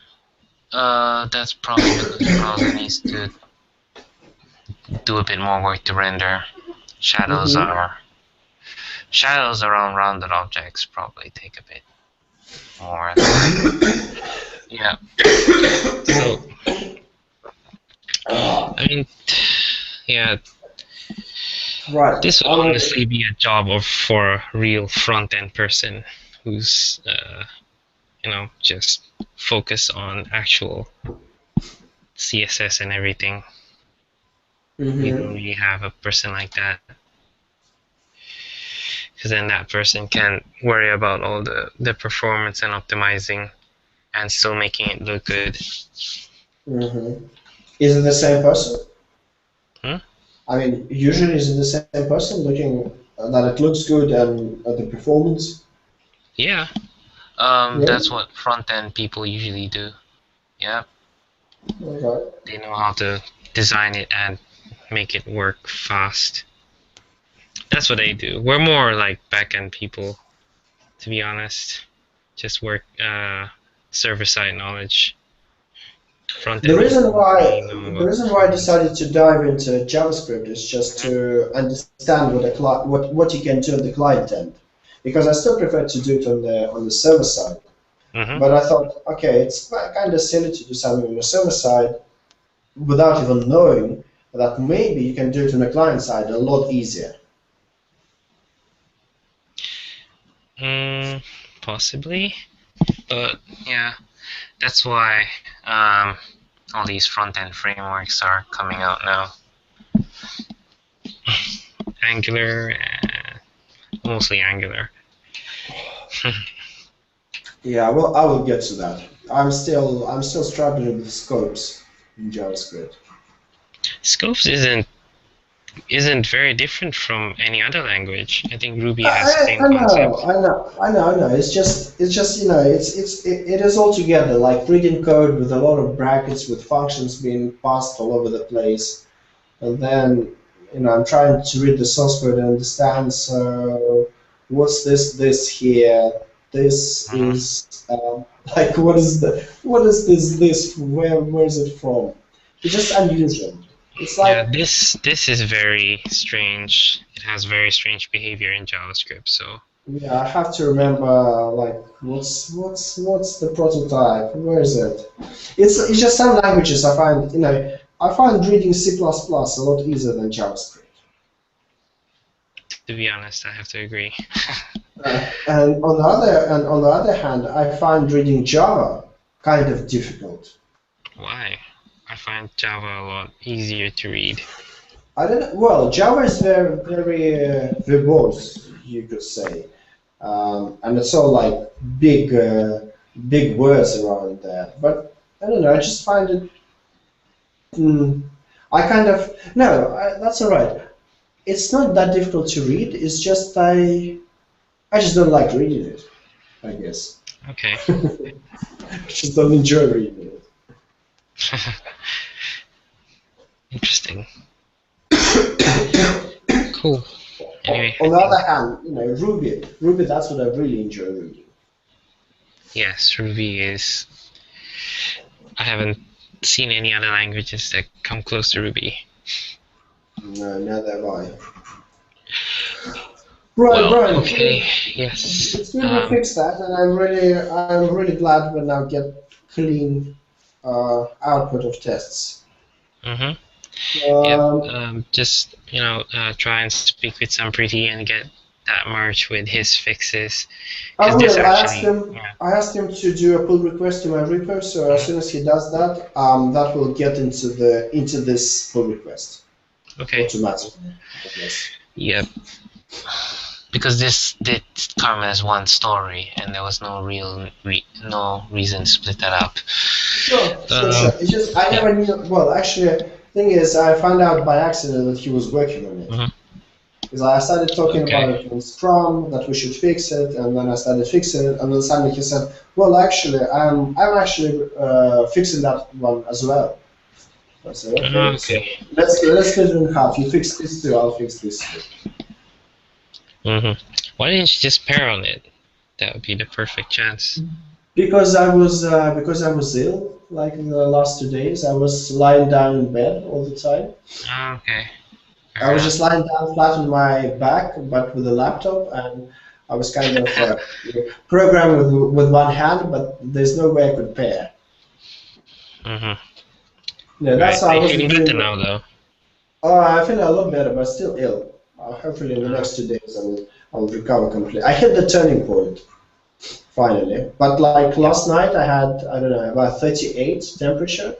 That's probably because the browser needs to do a bit more work to render. Shadows around rounded objects probably take a bit more. Yeah. So I mean, yeah, Right. this would honestly be a job for a real front end person who's just focus on actual CSS and everything. We don't really have a person like that, because then that person can worry about all the performance and optimizing and still making it look good. Is it the same person? Hmm? I mean, usually is it the same person looking that it looks good and the performance? Yeah. Yeah. That's what front end people usually do. Yeah. Okay. They know how to design it and make it work fast. That's what they do. We're more like back end people, to be honest. Just work server side knowledge. Front end. The reason why I decided to dive into JavaScript is just to understand what you can do on the client end, because I still prefer to do it on the server side. But I thought, okay, it's kind of silly to do something on the server side without even knowing that maybe you can do it on the client side a lot easier. Possibly, but yeah, that's why all these front-end frameworks are coming out now. Angular, mostly Angular. Yeah, well, I will get to that. I'm still struggling with scopes in JavaScript. Scopes isn't isn't very different from any other language. I think Ruby I, has the same I know, concept. I know. It's just, it is all together, like reading code with a lot of brackets, with functions being passed all over the place, and then, I'm trying to read the source code and understand. So, what's this here? This Mhm. is like, what is this? Where is it from? It's just unusual. It's Yeah, like, this is very strange. It has very strange behavior in JavaScript. So yeah, I have to remember, like, what's the prototype? Where is it? It's just some languages I find, I find reading C++ a lot easier than JavaScript. to be honest, I have to agree. And on the other hand, I find reading Java kind of difficult. Why? I find Java a lot easier to read. I don't know. Well, Java is very verbose, you could say, and it's all like big words around there. But I don't know. I just find it. Mm, I kind of no. That's all right. It's not that difficult to read. It's just I just don't like reading it. I guess. Okay. I just don't enjoy reading it. Interesting. Cool. Anyway, On the other hand, Ruby, that's what I really enjoy reading. yes, Ruby is. I haven't seen any other languages that come close to Ruby. No, neither have I. Right, Well, Brian. okay, yes. It's good we fixed that, and I'm really glad we now get clean output of tests. Mm-hmm. Yep. Um, Just try and speak with Sampriti and get that merged with his fixes, I because this will. actually, yeah. I asked him to do a pull request to my repo, so as Mhm. soon as he does that, that will get into this pull request Okay. automatically. I guess. Yep. Because this did come as one story, and there was no no reason to split that up. Sure. It's just I never knew. Well, actually, thing is, I found out by accident that he was working on it. Mhm. Because I started talking Okay. about it in Scrum, that we should fix it, and then I started fixing it, and then suddenly he said, "Well, actually, I'm actually fixing that one as well." I said, "Okay, so Okay. let's split it in half. You fix this too, I'll fix this too." Mm-hmm. Why didn't you just pair on it? That would be the perfect chance. Because I was ill, like in the last 2 days, I was lying down in bed all the time. Okay. I was just lying down flat on my back, but with a laptop, and I was kind of programming with one hand, but there's no way I could pair. Mm-hmm. No, that's Right. how I Are you wasn't feeling better doing. now, though? Oh, I feel a lot better, but still ill. Hopefully, in the Uh, next 2 days, I'll recover completely. I hit the turning point finally, but like yep. last night, I had, I don't know, about 38 temperature.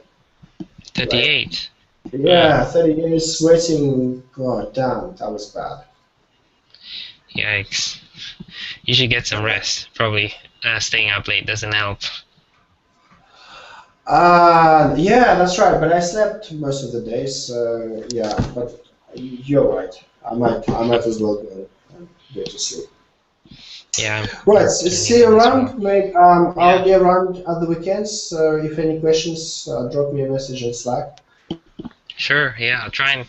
Like, 38. yeah, 38 sweating. God damn, that was bad. Yikes. You should get some rest. Probably staying up late doesn't help. Yeah, that's right. But I slept most of the day, so yeah. But you're right. I might as well go to sleep. Yeah. Right. I'm See turning you in as well. around, mate. I'll Yeah. be around at the weekends. So if any questions, drop me a message in Slack. Sure. Yeah. I'll try and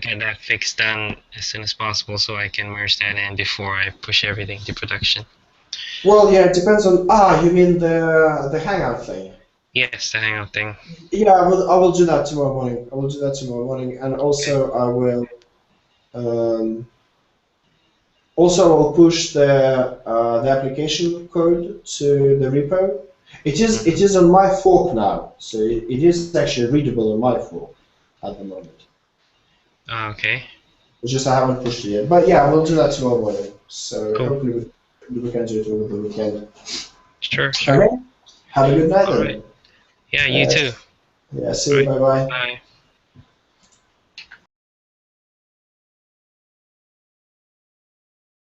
get that fix done as soon as possible so I can merge that in before I push everything to production. Well, yeah, it depends on. You mean the Hangout thing? Yes, the Hangout thing. Yeah, I will do that tomorrow morning. I will do that tomorrow morning, and Okay. also I will. Um, Also, I'll push the application code to the repo. It is on my fork now, so it is actually readable on my fork at the moment. Okay. It's just I haven't pushed it yet. But yeah, we'll do that tomorrow morning. So Cool. hopefully we can do it over the weekend. Sure. Sure. Okay. Have a good night All then. right. Yeah. You too. Yeah. See you. All right. Bye bye. Bye.